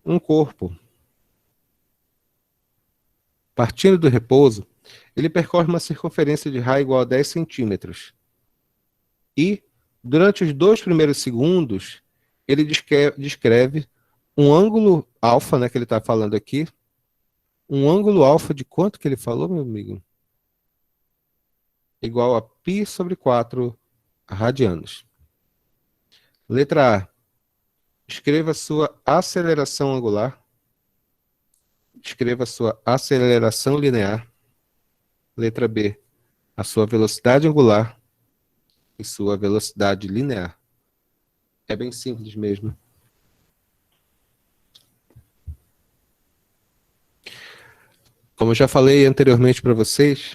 Um corpo partindo do repouso, ele percorre uma circunferência de raio igual a 10 centímetros. E, durante os 2 primeiros segundos, ele descreve um ângulo alfa, né, que ele está falando aqui. Um ângulo alfa de quanto que ele falou, meu amigo? Igual a π sobre 4 radianos. Letra A. Escreva sua aceleração angular. Escreva sua aceleração linear. Letra B. A sua velocidade angular e sua velocidade linear. É bem simples mesmo. Como eu já falei anteriormente para vocês,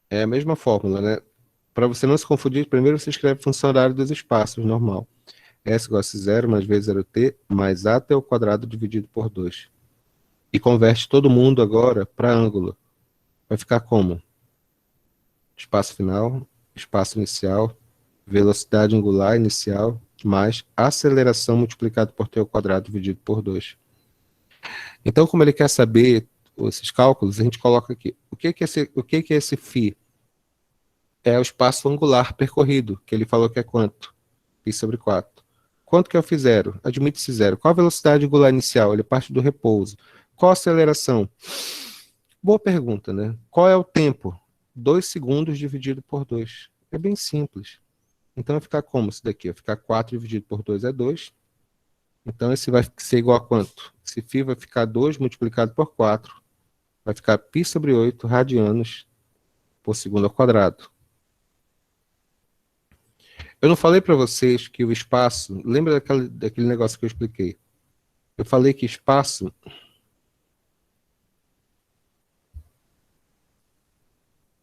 é a mesma fórmula, né? Para você não se confundir, primeiro você escreve função horária dos espaços, normal. S igual a 0 mais V0t mais AT ao quadrado dividido por 2. E converte todo mundo agora para ângulo. Vai ficar como? Espaço final, espaço inicial, velocidade angular inicial, mais aceleração multiplicado por t ao quadrado dividido por 2. Então, como ele quer saber esses cálculos, a gente coloca aqui. O que é esse φ? É o espaço angular percorrido, que ele falou que é quanto? Π sobre 4. Quanto que é o φ0? Admite-se zero. Qual a velocidade angular inicial? Ele parte do repouso. Qual a aceleração? Boa pergunta, né? Qual é o tempo? 2 segundos dividido por 2. É bem simples. Então vai ficar como isso daqui? Vai ficar 4 dividido por 2 é 2. Então esse vai ser igual a quanto? Esse φ vai ficar 2 multiplicado por 4. Vai ficar π sobre 8 radianos por segundo ao quadrado. Eu não falei para vocês que o espaço... Lembra daquele negócio que eu expliquei? Eu falei que espaço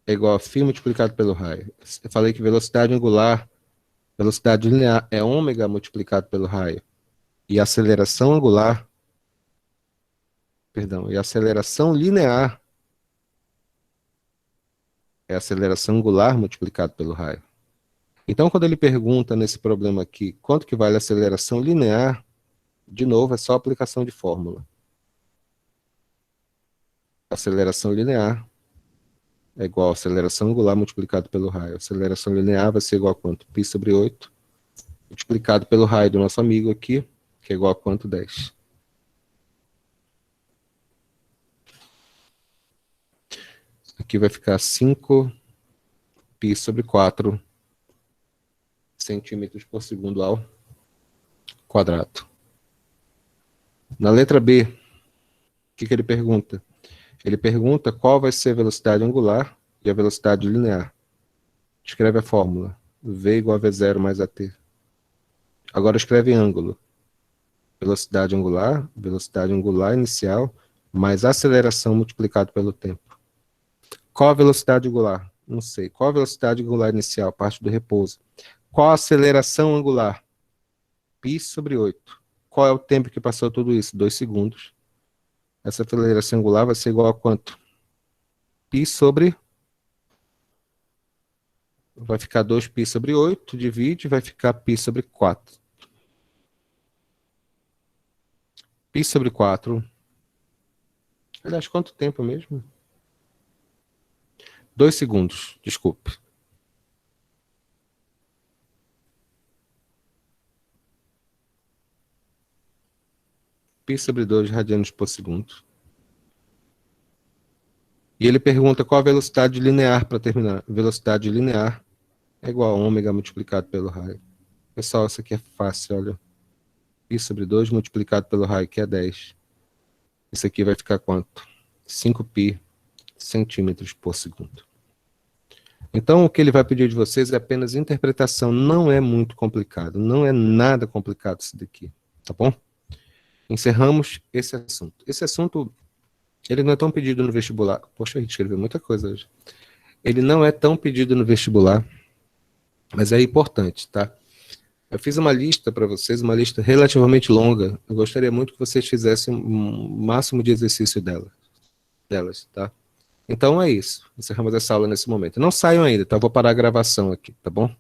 é igual a φ multiplicado pelo raio. Eu falei que velocidade angular, velocidade linear é ômega multiplicado pelo raio. E aceleração angular, perdão, e aceleração linear é aceleração angular multiplicado pelo raio. Então, quando ele pergunta nesse problema aqui, quanto que vale a aceleração linear, de novo, é só aplicação de fórmula. Aceleração linear é igual a aceleração angular multiplicado pelo raio. Aceleração linear vai ser igual a quanto? Π sobre 8 multiplicado pelo raio do nosso amigo aqui, que é igual a quanto? 10. Aqui vai ficar 5π sobre 4 centímetros por segundo ao quadrado. Na letra B, o que ele pergunta? Ele pergunta qual vai ser a velocidade angular e a velocidade linear. Escreve a fórmula. V igual a V0 mais AT. Agora escreve ângulo. Velocidade angular inicial, mais aceleração multiplicado pelo tempo. Qual a velocidade angular? Não sei. Qual a velocidade angular inicial? Parte do repouso. Qual a aceleração angular? π sobre 8. Qual é o tempo que passou tudo isso? 2 segundos. Essa aceleração angular vai ser igual a quanto? π sobre... Vai ficar 2π sobre 8, divide, vai ficar π sobre 4. π sobre 4. Aliás, quanto tempo mesmo? 2 segundos, desculpe. π sobre 2 radianos por segundo. E ele pergunta qual a velocidade linear para terminar. Velocidade linear é igual a ômega multiplicado pelo raio. Pessoal, isso aqui é fácil, olha. π sobre 2 multiplicado pelo raio, que é 10. Isso aqui vai ficar quanto? 5π centímetros por segundo. Então, o que ele vai pedir de vocês é apenas interpretação. Não é muito complicado. Não é nada complicado isso daqui. Tá bom? Encerramos esse assunto. Esse assunto, ele não é tão pedido no vestibular. Poxa, a gente escreveu muita coisa hoje. Ele não é tão pedido no vestibular, mas é importante, tá? Eu fiz uma lista para vocês, uma lista relativamente longa. Eu gostaria muito que vocês fizessem um máximo de exercício delas, tá? Então é isso. Encerramos essa aula nesse momento. Não saiam ainda, tá? Eu vou parar a gravação aqui, tá bom?